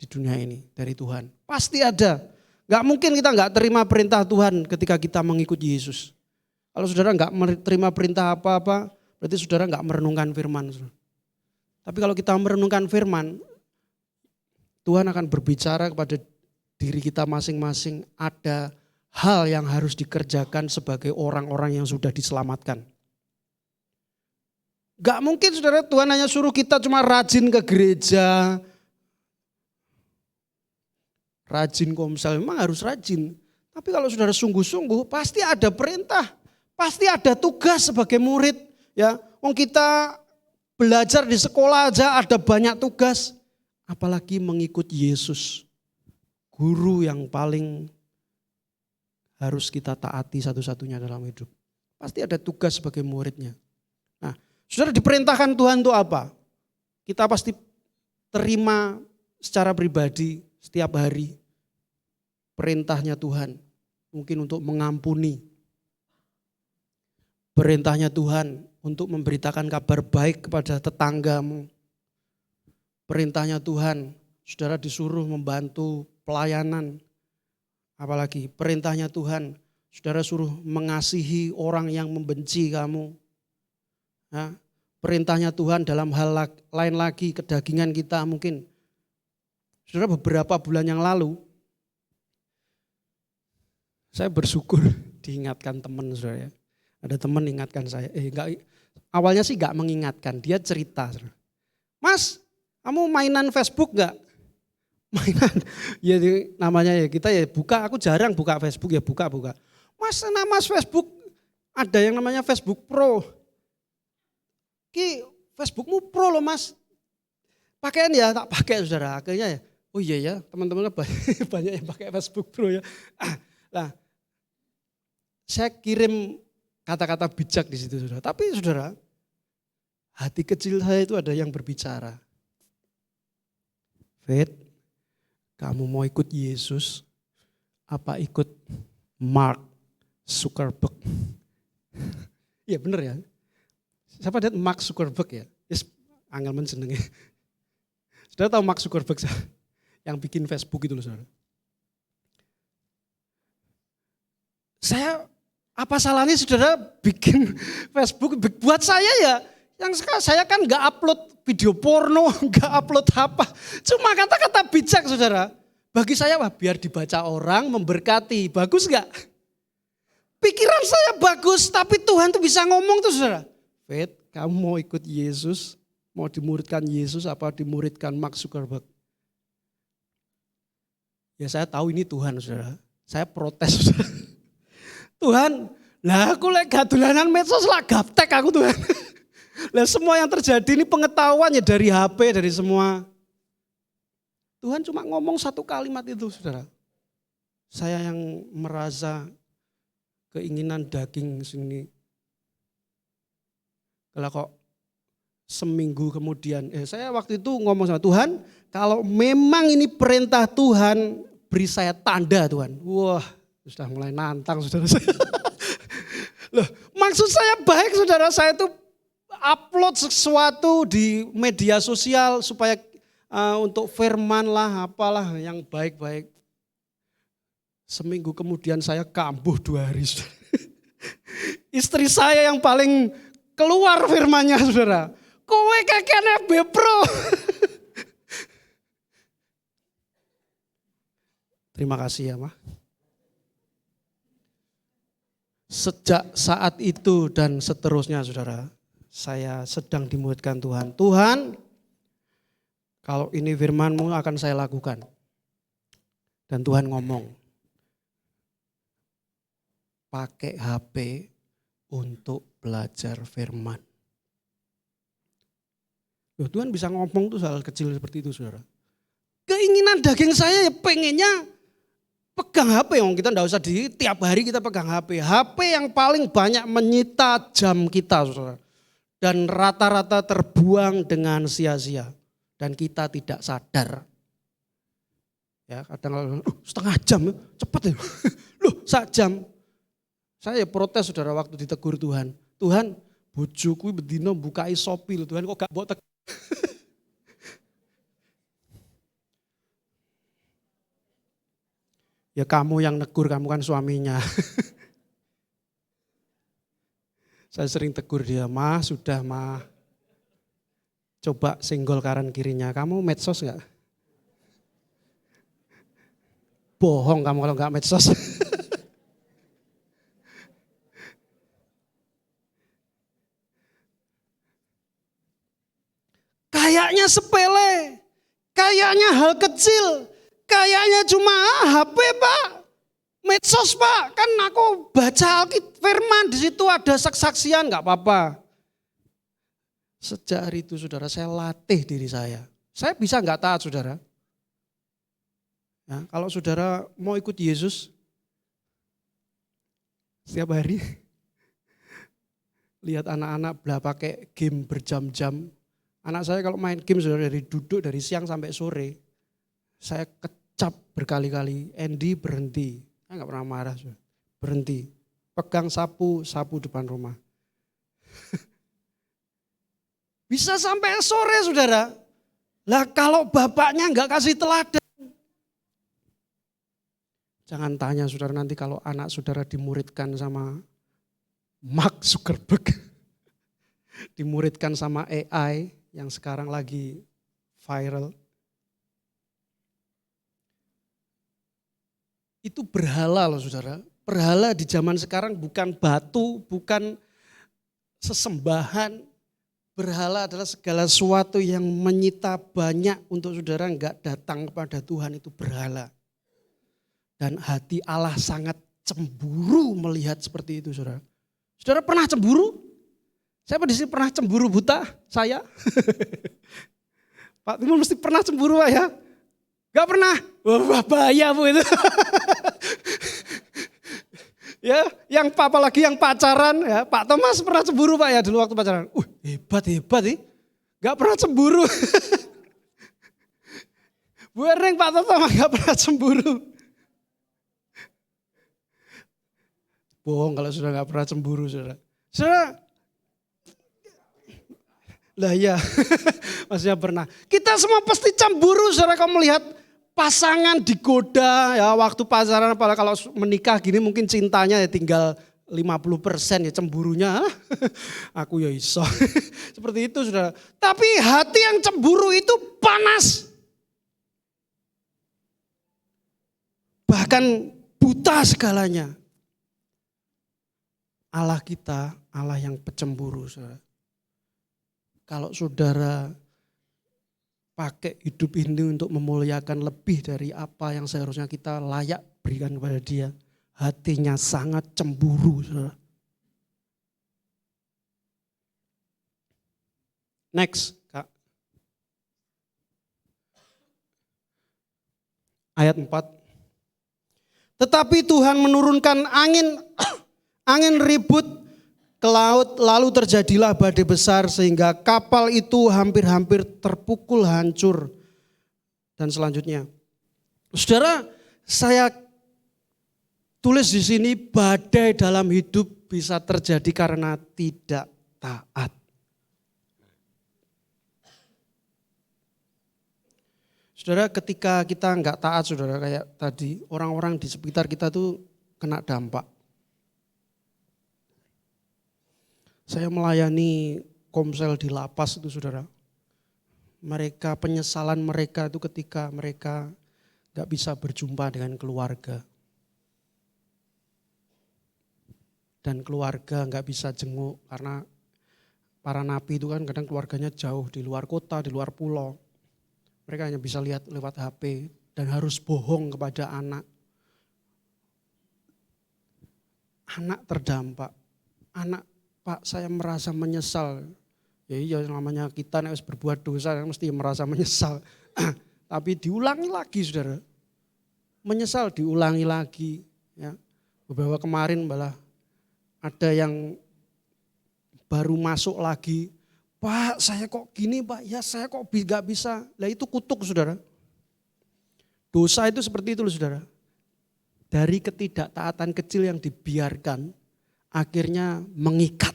S2: di dunia ini dari Tuhan? Pasti ada. Gak mungkin kita gak terima perintah Tuhan ketika kita mengikuti Yesus. Kalau saudara gak terima perintah apa-apa, berarti saudara gak merenungkan firman. Tapi kalau kita merenungkan firman, Tuhan akan berbicara kepada diri kita masing-masing, ada hal yang harus dikerjakan sebagai orang-orang yang sudah diselamatkan. Gak mungkin saudara Tuhan hanya suruh kita cuma rajin ke gereja, rajin komsel, memang harus rajin. Tapi kalau saudara sungguh-sungguh pasti ada perintah, pasti ada tugas sebagai murid. Ya, kita belajar di sekolah aja ada banyak tugas, apalagi mengikut Yesus. Guru yang paling harus kita taati satu-satunya dalam hidup. Pasti ada tugas sebagai muridnya. Nah, saudara diperintahkan Tuhan untuk apa? Kita pasti terima secara pribadi setiap hari perintahnya Tuhan. Mungkin untuk mengampuni. Perintahnya Tuhan untuk memberitakan kabar baik kepada tetanggamu. Perintahnya Tuhan, saudara disuruh membantu pelayanan. Apalagi perintahnya Tuhan, saudara suruh mengasihi orang yang membenci kamu. Nah, perintahnya Tuhan dalam hal lain lagi, kedagingan kita mungkin. Saudara beberapa bulan yang lalu, saya bersyukur diingatkan teman saudara ya. Ada teman ingatkan saya, awalnya sih gak mengingatkan, dia cerita. Mas, kamu mainan Facebook gak? Mainan, ya namanya ya kita ya buka, aku jarang buka Facebook ya buka. Mas, nama Facebook ada yang namanya Facebook Pro. Facebookmu Pro loh mas. Pakaian ya, tak pakai saudara. Akhirnya ya, oh iya ya teman-teman banyak yang pakai Facebook Pro ya. Nah, saya kirim kata-kata bijak di situ saudara. Tapi saudara, hati kecil saya itu ada yang berbicara. Fit, kamu mau ikut Yesus apa ikut Mark Zuckerberg? Iya bener ya. Siapa lihat Mark Zuckerberg ya? Yes, angel menjenenge. Saudara tahu Mark Zuckerberg yang bikin Facebook itu loh saudara. Apa salahnya saudara bikin Facebook? Buat saya ya, yang sekarang saya kan gak upload video porno, gak upload apa. Cuma kata-kata bijak saudara. Bagi saya biar dibaca orang, memberkati. Bagus gak? Pikiran saya bagus, tapi Tuhan tuh bisa ngomong tuh saudara. Fit, kamu mau ikut Yesus, mau dimuridkan Yesus apa dimuridkan Mark Zuckerberg? Ya saya tahu ini Tuhan saudara. Saya protes saudara. Tuhan, lah aku lagi gadulanan medsos lah gaptek aku Tuhan. Lah semua yang terjadi ini pengetahuannya dari HP, dari semua. Tuhan cuma ngomong satu kalimat itu saudara. Saya yang merasa keinginan daging sini. Kalau kok seminggu kemudian, saya waktu itu ngomong sama Tuhan, kalau memang ini perintah Tuhan, beri saya tanda Tuhan. Wah, sudah mulai nantang saudara saya. Loh, maksud saya baik saudara, saya itu upload sesuatu di media sosial supaya untuk firman lah, apalah yang baik-baik. Seminggu kemudian saya kambuh 2 hari. Istri saya yang paling keluar firmannya, saudara. Kowe kakeknya bepro. Terima kasih ya, Ma. Sejak saat itu dan seterusnya, saudara, saya sedang dimuridkan Tuhan. Tuhan, kalau ini firman-Mu akan saya lakukan. Dan Tuhan ngomong, pakai HP untuk belajar firman. Loh, Tuhan bisa ngomong tuh hal kecil seperti itu, saudara. Keinginan daging saya ya pengennya pegang HP, kita enggak usah tiap hari kita pegang HP. HP yang paling banyak menyita jam kita, saudara. Dan rata-rata terbuang dengan sia-sia. Dan kita tidak sadar. Ya, kadang setengah jam, cepat ya. Loh, 1 jam. Saya protes, saudara, waktu ditegur Tuhan. Tuhan, bojoku bedino bukai Shopee, Tuhan kok gak mbok tegur. Ya kamu yang negur, kamu kan suaminya. Saya sering tegur dia, "Ma, sudah, Ma. Coba senggol kanan kirinya, kamu medsos gak?" Bohong kamu kalau gak medsos. Kayaknya sepele, kayaknya hal kecil, kayaknya cuma HP, Pak. Medsos, Pak. Kan aku baca firman, di situ ada saksian, enggak apa-apa. Sejak hari itu, saudara, saya latih diri saya. Saya bisa enggak taat, saudara? Ya, kalau saudara mau ikut Yesus setiap hari, lihat anak-anak pakai game berjam-jam. Anak saya kalau main game, saudara, dari siang sampai sore, saya kecap berkali-kali, Andy berhenti. Saya enggak pernah marah, saudara. Berhenti. Pegang sapu depan rumah. Bisa sampai sore, saudara. Lah kalau bapaknya enggak kasih teladan. Jangan tanya, saudara, nanti kalau anak saudara dimuridkan sama Mark Zuckerberg. Dimuridkan sama AI yang sekarang lagi viral. Itu berhala loh, saudara. Berhala di zaman sekarang bukan batu, bukan sesembahan. Berhala adalah segala sesuatu yang menyita banyak untuk saudara enggak datang kepada Tuhan, itu berhala. Dan hati Allah sangat cemburu melihat seperti itu, saudara. Saudara pernah cemburu? Siapa di sini pernah cemburu buta? Saya. Pak Timur mesti pernah cemburu, Pak, ya? Gak pernah? Wah, bahaya, Bu, itu. Ya, yang apalagi yang pacaran, ya. Pak Thomas pernah cemburu, Pak, ya, dulu waktu pacaran. Hebat nih. Gak pernah cemburu. Bu Erneng, Pak Thomas gak pernah cemburu. Bohong kalau sudah gak pernah cemburu, saudara. Saudara, lah ya, maksudnya pernah. Kita semua pasti cemburu, saudara, kalau melihat pasangan digoda, ya waktu pacaran, apalagi kalau menikah gini mungkin cintanya ya tinggal 50% ya cemburunya. Aku ya iso. Seperti itu, saudara. Tapi hati yang cemburu itu panas. Bahkan buta segalanya. Allah kita, Allah yang pecemburu, saudara. Kalau saudara pakai hidup ini untuk memuliakan lebih dari apa yang seharusnya kita layak berikan kepada dia, hatinya sangat cemburu, saudara. Next, Kak. Ayat 4. Tetapi Tuhan menurunkan angin ribut ke laut, lalu terjadilah badai besar sehingga kapal itu hampir-hampir terpukul hancur. Dan selanjutnya, saudara, saya tulis di sini badai dalam hidup bisa terjadi karena tidak taat. Saudara, ketika kita enggak taat, saudara, kayak tadi, orang-orang di sekitar kita tuh kena dampak. Saya melayani komsel di lapas itu saudara. Mereka, penyesalan mereka itu ketika mereka gak bisa berjumpa dengan keluarga. Dan keluarga gak bisa jenguk karena para napi itu kan kadang keluarganya jauh di luar kota, di luar pulau. Mereka hanya bisa lihat lewat HP dan harus bohong kepada anak. Anak terdampak. Anak, Pak, saya merasa menyesal. Ya iya, namanya kita harus berbuat dosa mesti merasa menyesal. Tapi diulangi lagi saudara. Menyesal diulangi lagi. Ya. Beberapa kemarin malah ada yang baru masuk lagi. Pak saya kok gini Pak, ya saya kok gak bisa. Lah itu kutuk saudara. Dosa itu seperti itu loh saudara. Dari ketidaktaatan kecil yang dibiarkan, akhirnya mengikat.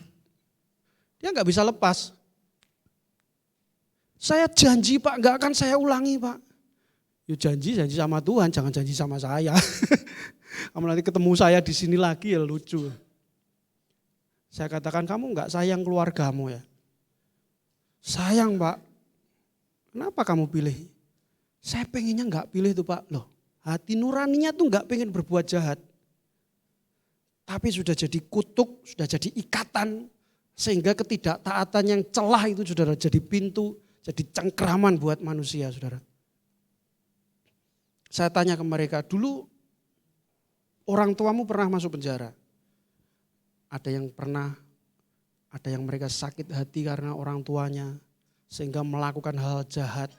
S2: Dia gak bisa lepas. Saya janji Pak, gak akan saya ulangi Pak. Ya janji sama Tuhan, jangan janji sama saya. Kamu nanti ketemu saya di sini lagi ya lucu. Saya katakan kamu gak sayang keluargamu ya. Sayang Pak. Kenapa kamu pilih? Saya pengennya gak pilih tuh Pak. Loh, hati nuraninya tuh gak pengen berbuat jahat. Tapi sudah jadi kutuk, sudah jadi ikatan. Sehingga ketidaktaatan yang celah itu saudara jadi pintu, jadi cengkraman buat manusia saudara. Saya tanya ke mereka, dulu orang tuamu pernah masuk penjara? Ada yang pernah, ada yang mereka sakit hati karena orang tuanya. Sehingga melakukan hal jahat.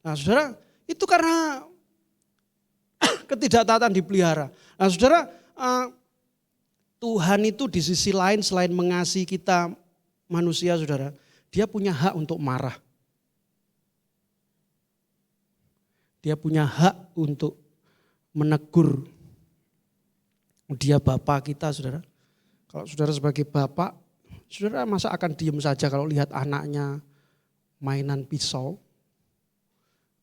S2: Nah saudara, itu karena ketidaktaatan dipelihara. Nah saudara, Tuhan itu di sisi lain selain mengasihi kita manusia saudara, dia punya hak untuk marah. Dia punya hak untuk menegur. Dia Bapa kita saudara. Kalau saudara sebagai bapak, saudara masa akan diem saja kalau lihat anaknya mainan pisau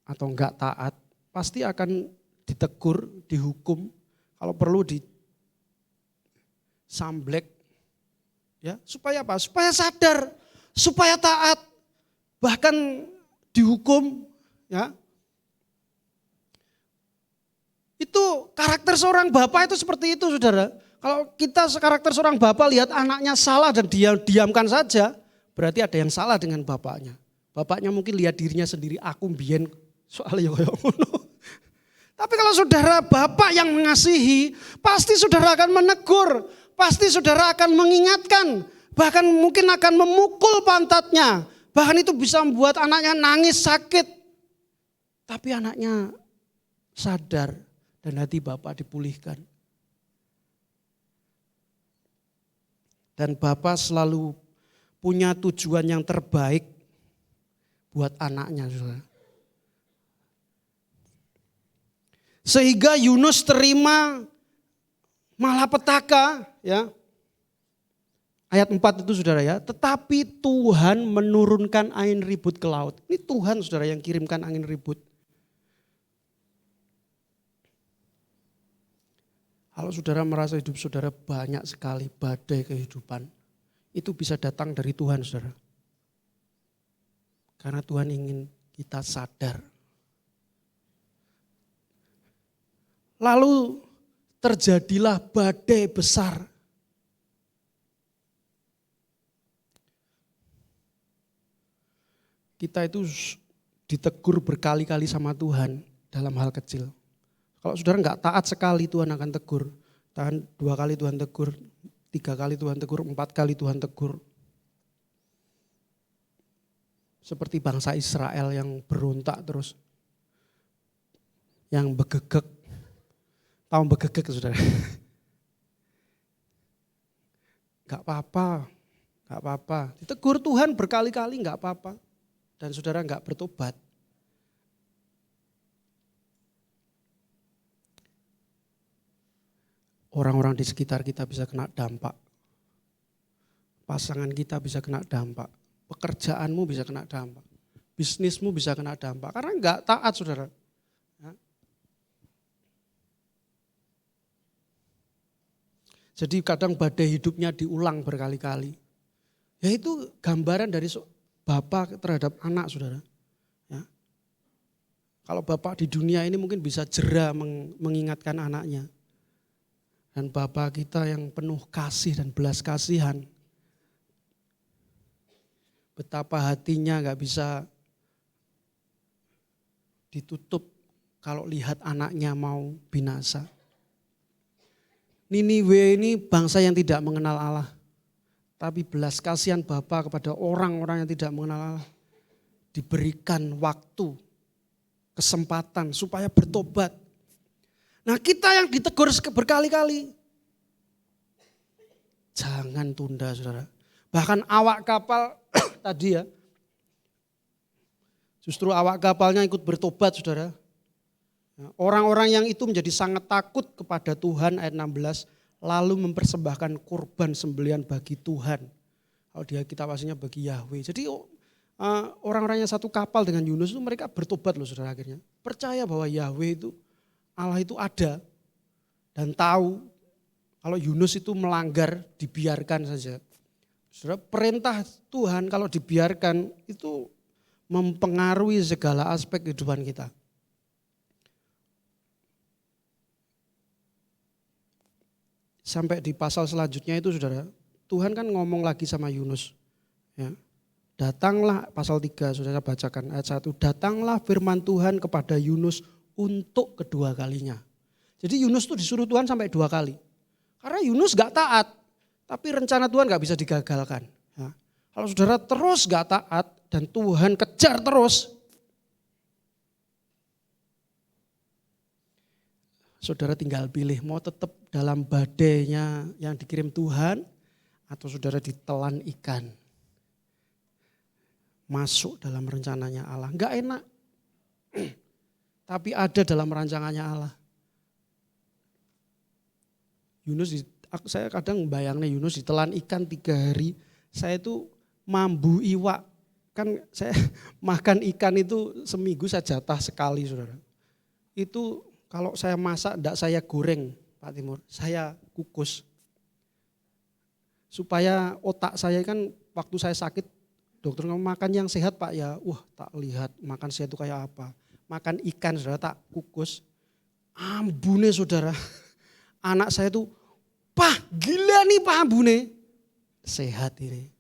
S2: atau enggak taat, pasti akan ditegur, dihukum, kalau perlu disamblek, ya supaya apa? Supaya sadar, supaya taat, bahkan dihukum, ya. Itu karakter seorang bapak itu seperti itu saudara. Kalau kita karakter seorang bapak lihat anaknya salah dan dia diamkan saja, berarti ada yang salah dengan bapaknya. Bapaknya mungkin lihat dirinya sendiri, aku mbien soalnya kayak ngono. Tapi kalau saudara bapak yang mengasihi, pasti saudara akan menegur, pasti saudara akan mengingatkan, bahkan mungkin akan memukul pantatnya. Bahkan itu bisa membuat anaknya nangis sakit. Tapi anaknya sadar dan hati bapak dipulihkan. Dan bapak selalu punya tujuan yang terbaik buat anaknya. Sehingga Yunus terima malapetaka, ya. Ayat 4 itu saudara ya, tetapi Tuhan menurunkan angin ribut ke laut. Ini Tuhan saudara yang kirimkan angin ribut. Kalau saudara merasa hidup saudara banyak sekali badai kehidupan, itu bisa datang dari Tuhan saudara. Karena Tuhan ingin kita sadar. Lalu terjadilah badai besar. Kita itu ditegur berkali-kali sama Tuhan dalam hal kecil. Kalau saudara enggak taat sekali Tuhan akan tegur. Tahan 2 kali Tuhan tegur, 3 kali Tuhan tegur, 4 kali Tuhan tegur. Seperti bangsa Israel yang berontak terus. Yang begegek. Tahu begegek saudara? Enggak apa-apa, enggak apa-apa. Ditegur Tuhan berkali-kali enggak apa-apa. Dan saudara enggak bertobat. Orang-orang di sekitar kita bisa kena dampak. Pasangan kita bisa kena dampak. Pekerjaanmu bisa kena dampak. Bisnismu bisa kena dampak. Karena enggak taat saudara. Ya. Jadi kadang badai hidupnya diulang berkali-kali. Ya itu gambaran dari bapak terhadap anak, saudara. Ya. Kalau bapak di dunia ini mungkin bisa jera mengingatkan anaknya. Dan bapak kita yang penuh kasih dan belas kasihan. Betapa hatinya gak bisa ditutup kalau lihat anaknya mau binasa. Niniwe ini bangsa yang tidak mengenal Allah. Tapi belas kasihan Bapa kepada orang-orang yang tidak mengenal Allah. Diberikan waktu, kesempatan supaya bertobat. Nah kita yang ditegur berkali-kali. Jangan tunda, saudara. Bahkan awak kapal tadi ya. Justru awak kapalnya ikut bertobat, saudara. Orang-orang yang itu menjadi sangat takut kepada Tuhan, ayat 16, lalu mempersembahkan kurban sembelihan bagi Tuhan. Kalau dia kita pastinya bagi Yahweh. Jadi orang-orang yang satu kapal dengan Yunus itu mereka bertobat loh, saudara, akhirnya. Percaya bahwa Yahweh itu, Allah itu ada dan tahu kalau Yunus itu melanggar dibiarkan saja. Saudara, perintah Tuhan kalau dibiarkan itu mempengaruhi segala aspek kehidupan kita. Sampai di pasal selanjutnya itu, saudara, Tuhan kan ngomong lagi sama Yunus. Ya. Datanglah, pasal 3 saudara bacakan ayat 1. Datanglah firman Tuhan kepada Yunus untuk kedua kalinya. Jadi Yunus tuh disuruh Tuhan sampai 2 kali. Karena Yunus gak taat, tapi rencana Tuhan gak bisa digagalkan. Ya. Kalau saudara terus gak taat dan Tuhan kejar terus, saudara tinggal pilih mau tetap dalam badainya yang dikirim Tuhan atau saudara ditelan ikan. Masuk dalam rencananya Allah. Enggak enak. Tapi ada dalam rancangannya Allah. Saya kadang bayangnya Yunus ditelan ikan 3 hari. Saya itu mambu iwak. Kan saya makan ikan itu seminggu saya jatah sekali, saudara. Itu kalau saya masak enggak saya goreng, Pak Timur, saya kukus. Supaya otak saya kan waktu saya sakit, dokter ngomong makan yang sehat Pak ya. Wah tak lihat makan sehat itu kayak apa. Makan ikan saudara tak kukus. Ambune saudara. Anak saya tuh, Pak gila nih Pak ambune. Sehat ini.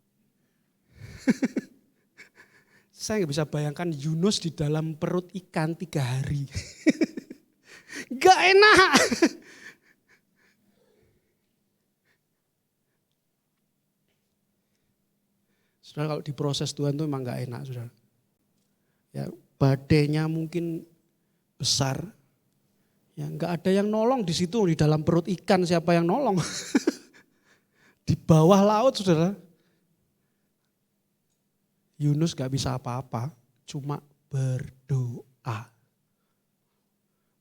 S2: Saya nggak bisa bayangkan Yunus di dalam perut ikan 3 hari. Gak enak. Saudara kalau diproses Tuhan itu memang gak enak, saudara. Ya, badainya mungkin besar. Ya, gak ada yang nolong di situ, di dalam perut ikan siapa yang nolong. Di bawah laut, saudara. Yunus gak bisa apa-apa, cuma berdoa.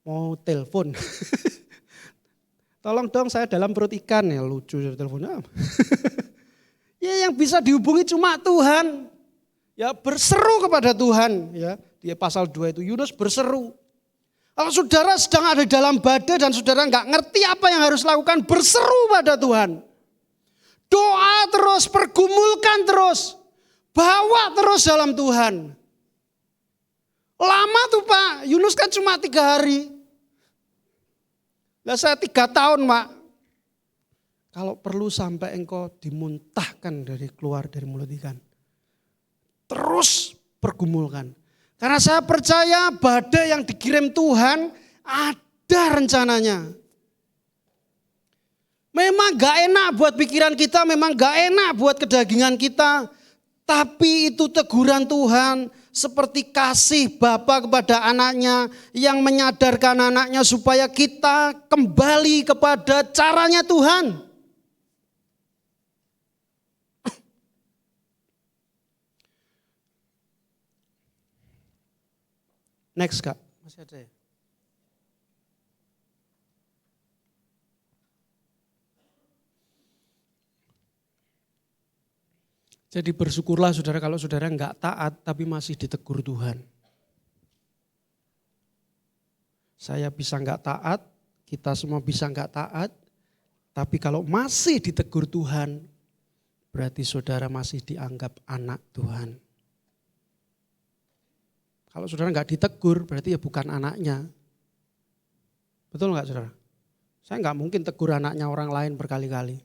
S2: Mau telepon. Tolong dong saya dalam perut ikan, ya lucu teleponnya. Ya yang bisa dihubungi cuma Tuhan. Ya berseru kepada Tuhan, ya. Di pasal 2 itu Yunus berseru. Kalau saudara sedang ada dalam badai dan saudara enggak ngerti apa yang harus lakukan, berseru pada Tuhan. Doa terus, pergumulkan terus. Bawa terus dalam Tuhan. Lama tuh Pak, Yunus kan cuma 3 hari. Lah saya 3 tahun Pak. Kalau perlu sampai engkau dimuntahkan keluar dari mulut ikan. Terus pergumulkan. Karena saya percaya badai yang dikirim Tuhan ada rencananya. Memang gak enak buat pikiran kita, memang gak enak buat kedagingan kita. Tapi itu teguran Tuhan. Seperti kasih Bapa kepada anaknya yang menyadarkan anaknya supaya kita kembali kepada caranya Tuhan. Next Kak, masih ada ya? Jadi bersyukurlah saudara kalau saudara enggak taat tapi masih ditegur Tuhan. Saya bisa enggak taat, kita semua bisa enggak taat, tapi kalau masih ditegur Tuhan, berarti saudara masih dianggap anak Tuhan. Kalau saudara nggak ditegur, berarti ya bukan anaknya. Betul nggak saudara? Saya nggak mungkin tegur anaknya orang lain berkali-kali.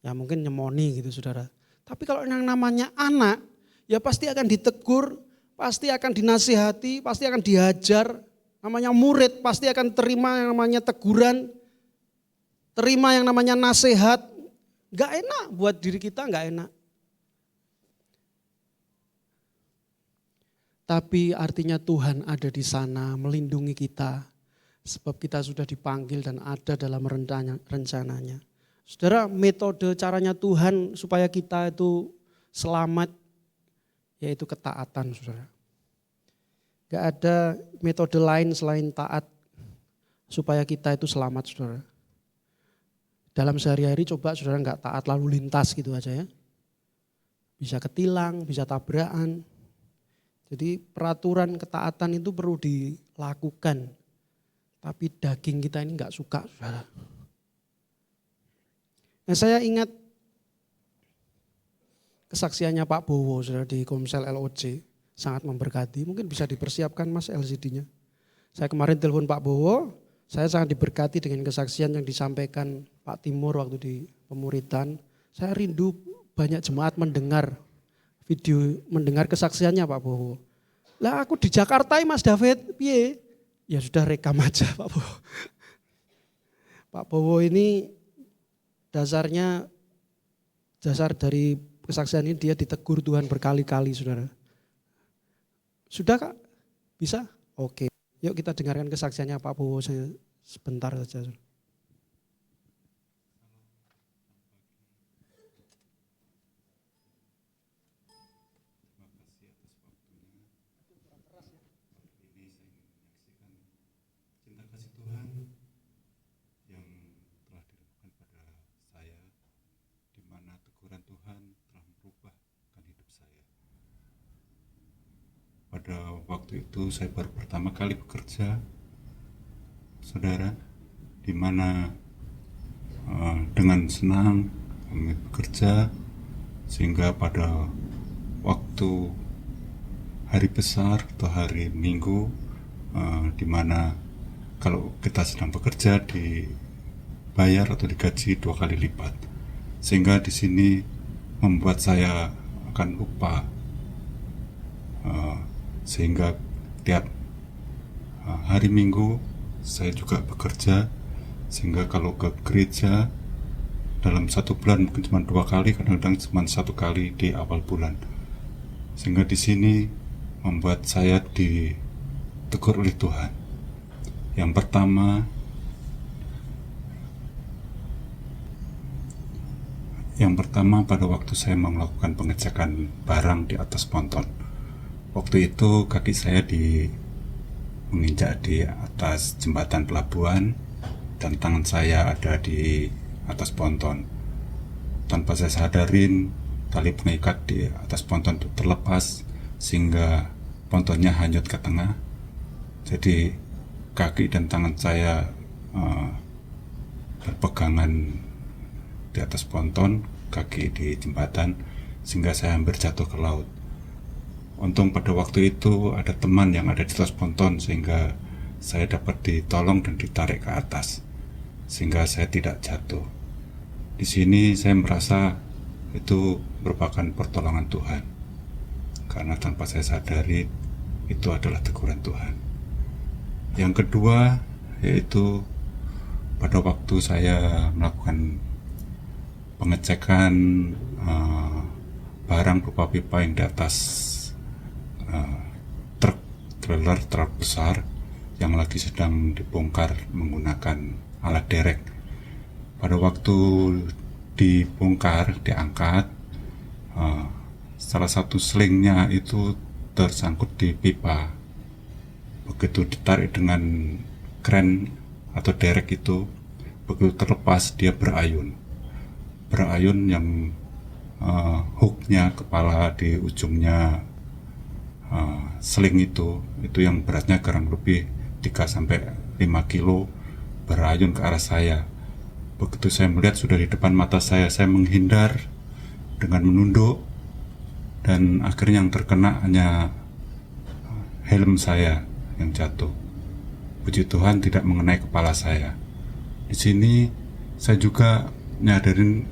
S2: Ya mungkin nyemoni gitu saudara. Tapi kalau yang namanya anak, ya pasti akan ditegur, pasti akan dinasihati, pasti akan dihajar. Namanya murid pasti akan terima yang namanya teguran, terima yang namanya nasihat. Gak enak buat diri kita, gak enak. Tapi artinya Tuhan ada di sana melindungi kita. Sebab kita sudah dipanggil dan ada dalam rencananya. Saudara, metode caranya Tuhan supaya kita itu selamat, yaitu ketaatan saudara. Gak ada metode lain selain taat supaya kita itu selamat saudara. Dalam sehari-hari coba saudara gak taat lalu lintas gitu aja ya. Bisa ketilang, bisa tabrakan. Jadi peraturan ketaatan itu perlu dilakukan. Tapi daging kita ini gak suka saudara. Nah saya ingat kesaksiannya Pak Bowo saudara di Komsel LOC. Sangat memberkati, mungkin bisa dipersiapkan mas LCD-nya. Saya kemarin telepon Pak Bowo, saya sangat diberkati dengan kesaksian yang disampaikan Pak Timur waktu di pemuritan. Saya rindu banyak jemaat mendengar video, mendengar kesaksiannya Pak Bowo. Lah aku di Jakarta Mas David, piye? Ya sudah rekam aja Pak Bowo. Pak Bowo ini dasar dari kesaksian ini dia ditegur Tuhan berkali-kali saudara. Sudah Kak? Bisa? Oke. Yuk kita dengarkan kesaksiannya Pak Bowo saya sebentar saja.
S3: Cinta kasih Tuhan yang telah dilakukan pada saya, di mana teguran Tuhan telah merubahkan hidup saya. Pada waktu itu saya baru pertama kali bekerja, saudara, di mana dengan senang kami bekerja, sehingga pada waktu hari besar atau hari Minggu, di mana kalau kita sedang bekerja dibayar atau digaji 2 kali lipat, sehingga di sini membuat saya akan lupa. Sehingga tiap hari Minggu saya juga bekerja, sehingga kalau ke gereja dalam 1 bulan mungkin cuma 2 kali, kadang-kadang cuma 1 kali di awal bulan. Sehingga di sini membuat saya ditegur oleh Tuhan. Yang pertama pada waktu saya melakukan pengecekan barang di atas ponton. Waktu itu kaki saya menginjak di atas jembatan pelabuhan dan tangan saya ada di atas ponton. Tanpa saya sadarin, tali pengikat di atas ponton itu terlepas sehingga pontonnya hanyut ke tengah. Jadi kaki dan tangan saya berpegangan di atas ponton, kaki di jembatan, sehingga saya hampir jatuh ke laut. Untung pada waktu itu ada teman yang ada di atas ponton sehingga saya dapat ditolong dan ditarik ke atas sehingga saya tidak jatuh. Di sini saya merasa itu merupakan pertolongan Tuhan, karena tanpa saya sadari itu adalah teguran Tuhan. Yang kedua yaitu pada waktu saya melakukan pengecekan barang berupa pipa yang di atas truk besar yang lagi sedang dibongkar menggunakan alat derek. Pada waktu dibongkar, diangkat, salah satu selingnya itu tersangkut di pipa. Begitu ditarik dengan kren atau derek itu, begitu terlepas dia berayun yang hooknya, kepala di ujungnya seling itu yang beratnya kurang lebih 3-5 kilo berayun ke arah saya. Begitu saya melihat sudah di depan mata saya menghindar dengan menunduk, dan akhirnya yang terkena hanya helm saya yang jatuh. Puji Tuhan tidak mengenai kepala saya. Di sini saya juga nyadarin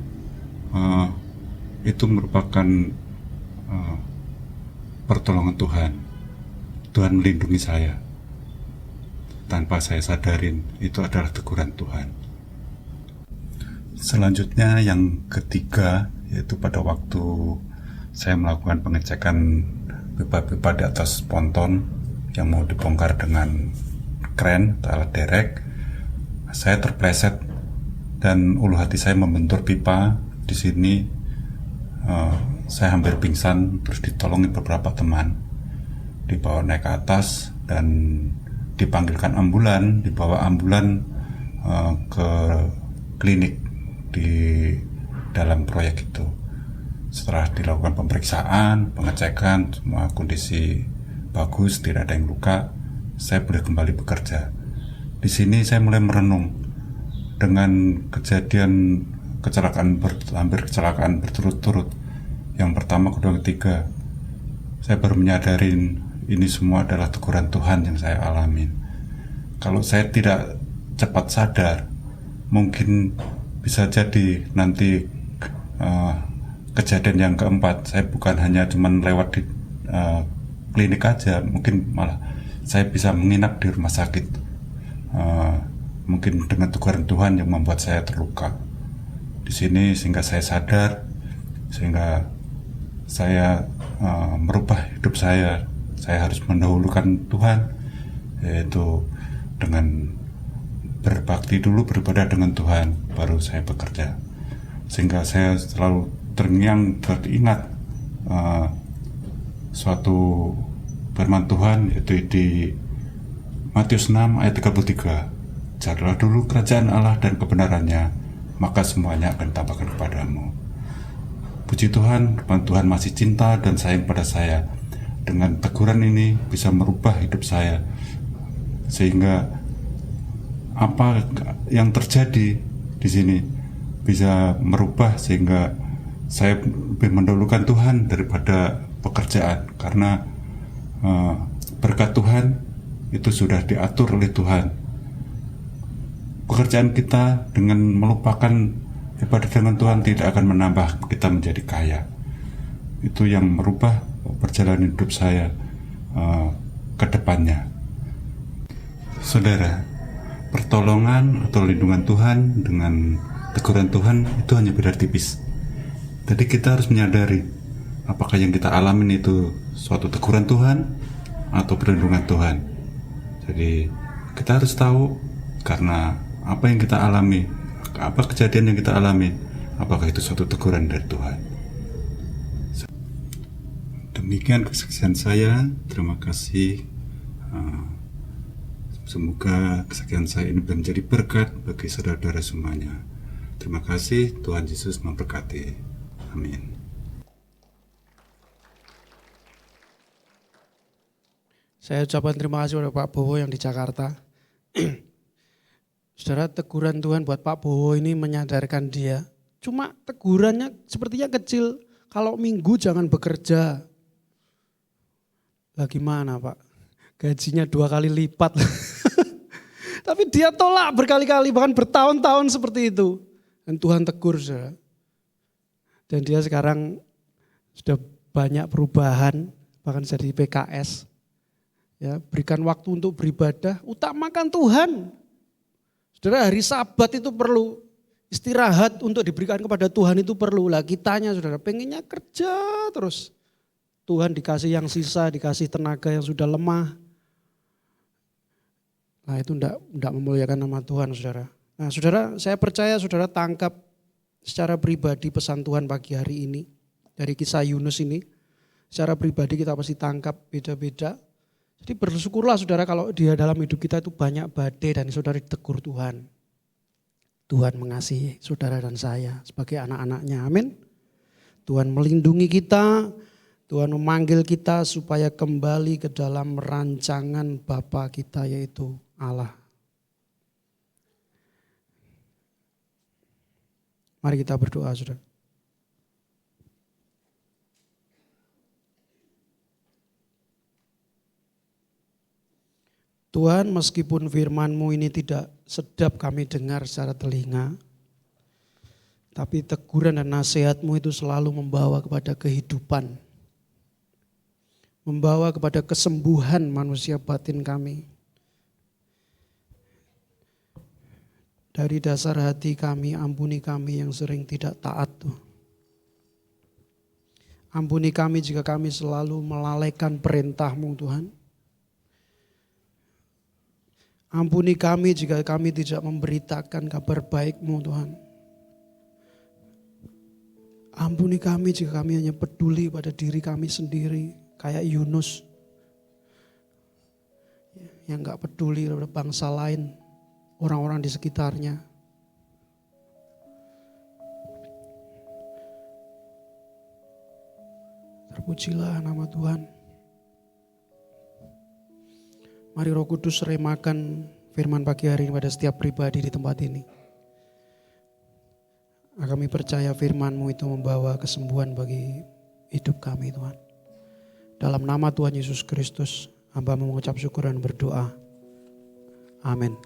S3: itu merupakan pertolongan Tuhan. Tuhan melindungi saya. Tanpa saya sadarin, itu adalah teguran Tuhan. Selanjutnya yang ketiga, yaitu pada waktu saya melakukan pengecekan pipa-pipa di atas ponton yang mau dibongkar dengan kren atau alat derek, saya terpleset dan ulu hati saya membentur pipa. Di sini saya hampir pingsan, terus ditolongin beberapa teman, dibawa naik ke atas dan dipanggilkan ambulan, dibawa ambulan ke klinik di dalam proyek itu. Setelah dilakukan pemeriksaan, pengecekan, semua kondisi bagus, tidak ada yang luka, saya boleh kembali bekerja. Di sini saya mulai merenung dengan kejadian hampir kecelakaan berturut-turut. Yang pertama, kedua, ketiga, saya baru menyadarin ini semua adalah teguran Tuhan yang saya alamin. Kalau saya tidak cepat sadar, mungkin bisa jadi nanti kejadian yang keempat, saya bukan hanya cuman lewat di klinik aja, mungkin malah saya bisa menginap di rumah sakit. Mungkin dengan teguran Tuhan yang membuat saya terluka. Di sini sehingga saya sadar, sehingga saya merubah hidup saya. Saya harus mendahulukan Tuhan, yaitu dengan berbakti dulu, beribadah dengan Tuhan, baru saya bekerja. Sehingga saya selalu teringat suatu firman Tuhan, yaitu di Matius 6 ayat 33. Carilah dulu kerajaan Allah dan kebenarannya, maka semuanya akan ditambahkan kepadamu. Puji Tuhan, Tuhan masih cinta dan sayang pada saya. Dengan teguran ini bisa merubah hidup saya, sehingga apa yang terjadi di sini bisa merubah, sehingga saya lebih mendahulukan Tuhan daripada pekerjaan, karena berkat Tuhan itu sudah diatur oleh Tuhan. Pekerjaan kita dengan melupakan ibadah dengan Tuhan tidak akan menambah kita menjadi kaya. Itu yang merubah perjalanan hidup saya ke depannya. Saudara, pertolongan atau lindungan Tuhan dengan teguran Tuhan itu hanya beda tipis. Jadi kita harus menyadari apakah yang kita alamin itu suatu teguran Tuhan atau perlindungan Tuhan. Jadi kita harus tahu, karena apa yang kita alami, apa kejadian yang kita alami, apakah itu suatu teguran dari Tuhan. Demikian kesaksian saya. Terima kasih. Semoga kesaksian saya ini menjadi berkat bagi saudara-saudara semuanya. Terima kasih. Tuhan Yesus memberkati. Amin.
S2: Saya ucapkan terima kasih kepada Pak Bowo yang di Jakarta. Saudara, teguran Tuhan buat Pak Bowo ini menyadarkan dia. Cuma tegurannya sepertinya kecil. Kalau minggu jangan bekerja. Lah gimana Pak? Gajinya 2 kali lipat. Tapi dia tolak berkali-kali, bahkan bertahun-tahun seperti itu. Dan Tuhan tegur, saudara. Dan dia sekarang sudah banyak perubahan, bahkan jadi PKS. Ya, berikan waktu untuk beribadah, utamakan Tuhan. Saudara, hari Sabat itu perlu. Istirahat untuk diberikan kepada Tuhan itu perlu. Lah kitanya saudara, pengennya kerja terus. Tuhan dikasih yang sisa, dikasih tenaga yang sudah lemah. Nah itu enggak memuliakan nama Tuhan saudara. Nah saudara, saya percaya saudara tangkap secara pribadi pesan Tuhan pagi hari ini. Dari kisah Yunus ini. Secara pribadi kita pasti tangkap beda-beda. Jadi bersyukurlah saudara kalau dia dalam hidup kita itu banyak badai dan saudara ditegur Tuhan. Tuhan mengasihi saudara dan saya sebagai anak-anaknya. Amin. Tuhan melindungi kita. Tuhan memanggil kita supaya kembali ke dalam rancangan Bapa kita yaitu Allah. Mari kita berdoa saudara. Tuhan, meskipun firman-Mu ini tidak sedap kami dengar secara telinga, tapi teguran dan nasihat-Mu itu selalu membawa kepada kehidupan, membawa kepada kesembuhan manusia batin kami. Dari dasar hati kami, ampuni kami yang sering tidak taat, Tuhan. Ampuni kami jika kami selalu melalaikan perintah-Mu, Tuhan. Ampuni kami jika kami tidak memberitakan kabar baik-Mu, Tuhan. Ampuni kami jika kami hanya peduli pada diri kami sendiri, kayak Yunus yang gak peduli pada bangsa lain, orang-orang di sekitarnya. Terpujilah nama Tuhan. Mari Roh Kudus remakan firman pagi hari ini pada setiap pribadi di tempat ini. Kami percaya firman-Mu itu membawa kesembuhan bagi hidup kami, Tuhan. Dalam nama Tuhan Yesus Kristus, hamba mengucap syukur dan berdoa. Amin.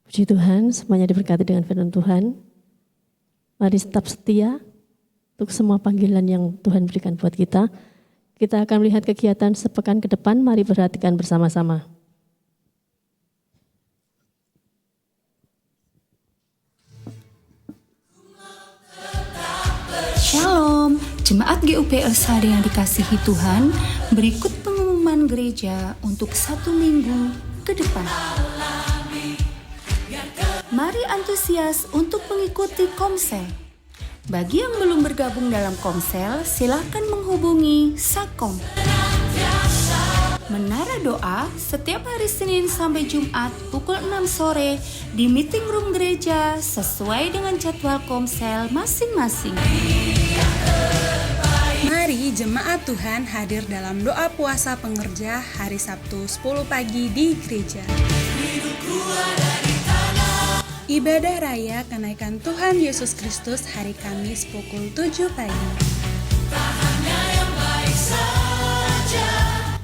S1: Puji Tuhan, semuanya diberkati dengan firman Tuhan. Mari tetap setia untuk semua panggilan yang Tuhan berikan buat kita. Kita akan melihat kegiatan sepekan ke depan, mari perhatikan bersama-sama.
S4: Shalom, Jemaat GUP LSAD yang dikasihi Tuhan, berikut pengumuman gereja untuk 1 minggu ke depan. Mari antusias untuk mengikuti Komsel. Bagi yang belum bergabung dalam Komsel, silakan menghubungi Sakom. Menara doa setiap hari Senin sampai Jumat pukul 6 sore di meeting room gereja sesuai dengan jadwal Komsel masing-masing.
S5: Mari jemaat Tuhan hadir dalam doa puasa pengerja hari Sabtu 10 pagi di gereja. Ibadah raya kenaikan Tuhan Yesus Kristus hari Kamis pukul 7 pagi.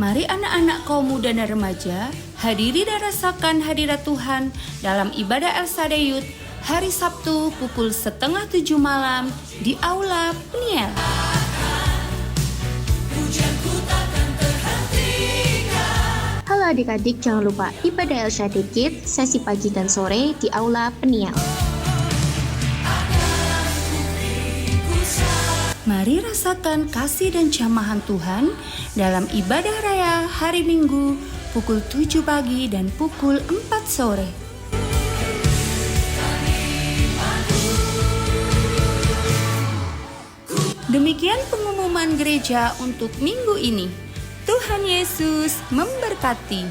S4: Mari anak-anak kaum muda dan remaja hadiri dan rasakan hadirat Tuhan dalam ibadah LSAD Youth hari Sabtu pukul 6:30 malam di Aula Peniel.
S6: Halo adik-adik, jangan lupa ibadah LSAD Kids sesi pagi dan sore di Aula Peniel.
S4: Mari rasakan kasih dan jamahan Tuhan dalam ibadah raya hari Minggu pukul 7 pagi dan pukul 4 sore. Demikian pengumuman gereja untuk minggu ini. Tuhan Yesus memberkati.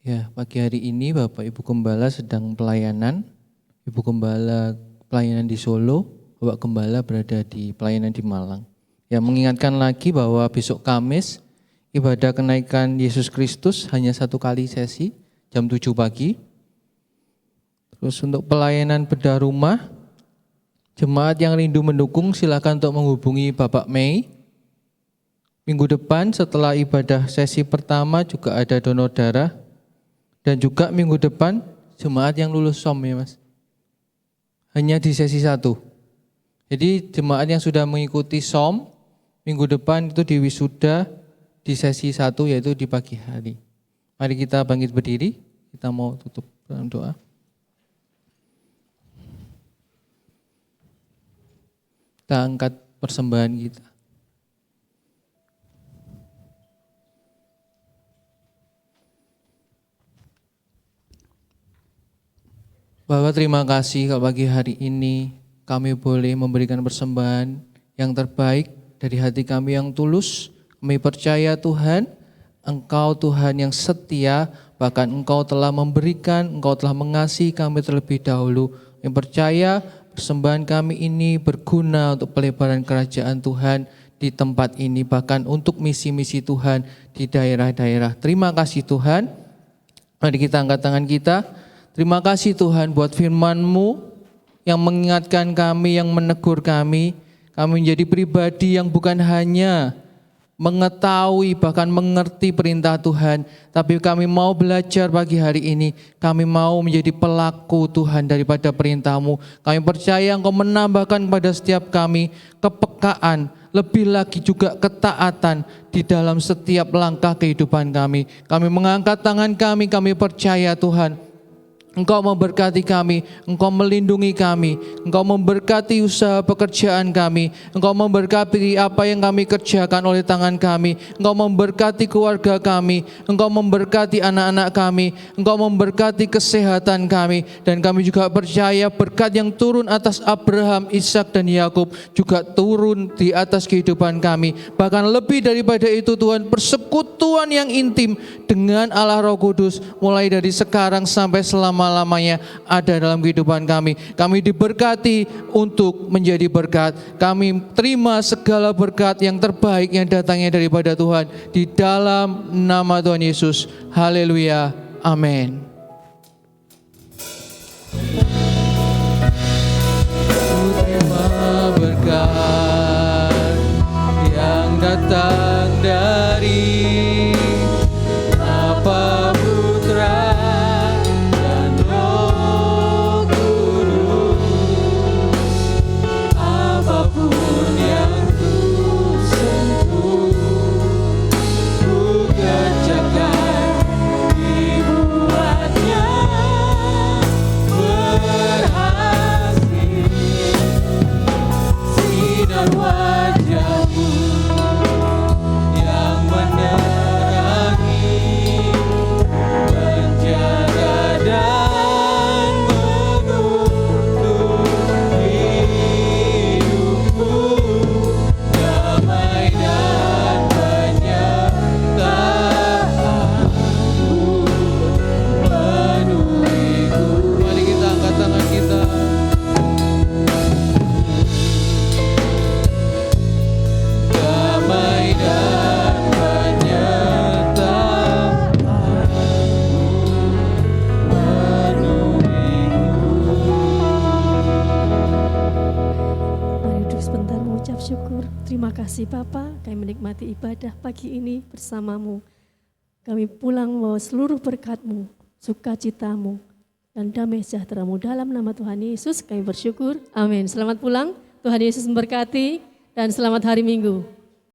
S7: Ya, pagi hari ini Bapak Ibu Gembala sedang pelayanan. Ibu Gembala pelayanan di Solo, Bapak Gembala berada di pelayanan di Malang. Ya, mengingatkan lagi bahwa besok Kamis ibadah kenaikan Yesus Kristus hanya 1 kali sesi jam 7 pagi. Terus untuk pelayanan bedah rumah, jemaat yang rindu mendukung silakan untuk menghubungi Bapak Mei. Minggu depan setelah ibadah sesi pertama juga ada donor darah. Dan juga minggu depan jemaat yang lulus SOM ya Mas. Hanya di sesi 1. Jadi jemaat yang sudah mengikuti SOM minggu depan itu di wisuda di sesi 1 yaitu di pagi hari. Mari kita bangkit berdiri, kita mau tutup dalam doa. Kita angkat persembahan kita. Bapak terima kasih kalau pagi hari ini kami boleh memberikan persembahan yang terbaik dari hati kami yang tulus. Kami percaya Tuhan, Engkau Tuhan yang setia, bahkan Engkau telah memberikan, Engkau telah mengasihi kami terlebih dahulu. Kami percaya persembahan kami ini berguna untuk pelebaran kerajaan Tuhan di tempat ini, bahkan untuk misi-misi Tuhan di daerah-daerah. Terima kasih Tuhan. Mari kita angkat tangan kita. Terima kasih Tuhan buat firman-Mu yang mengingatkan kami, yang menegur kami. Kami menjadi pribadi yang bukan hanya mengetahui bahkan mengerti perintah Tuhan, tapi kami mau belajar pagi hari ini. Kami mau menjadi pelaku Tuhan daripada perintah-Mu. Kami percaya Engkau menambahkan kepada setiap kami kepekaan, lebih lagi juga ketaatan di dalam setiap langkah kehidupan kami. Kami mengangkat tangan kami percaya Tuhan, Engkau memberkati kami, Engkau melindungi kami, Engkau memberkati usaha pekerjaan kami, Engkau memberkati apa yang kami kerjakan oleh tangan kami, Engkau memberkati keluarga kami, Engkau memberkati anak-anak kami, Engkau memberkati kesehatan kami, dan kami juga percaya berkat yang turun atas Abraham, Ishak dan Yakub juga turun di atas kehidupan kami. Bahkan lebih daripada itu Tuhan, persekutuan yang intim dengan Allah Roh Kudus mulai dari sekarang sampai selama-lamanya ada dalam kehidupan kami. Kami diberkati untuk menjadi berkat. Kami terima segala berkat yang terbaik yang datangnya daripada Tuhan di dalam nama Tuhan Yesus. Haleluya. Amin. Terima berkat yang datang dari Bapa, Putra, dan Roh Kudus. Apapun yang ku sentuh, ku kerjakan, dibuatnya berhasil. Sinar wajah-Mu yang menerangi, menjaga dan menuntun hidupku. Damai dan penyertaan-Mu penuhiku. Mari kita angkat tangan kita. Damai dan penyertaan-Mu penuhiku.
S1: Mari duduk sebentar mengucap syukur. Terima kasih Bapa, kami menikmati ibadah pagi ini bersama-Mu. Kami pulang membawa seluruh berkat-Mu, sukacita-Mu, dan damai sejahtera-Mu dalam nama Tuhan Yesus kami bersyukur. Amin. Selamat pulang, Tuhan Yesus memberkati, dan selamat hari Minggu.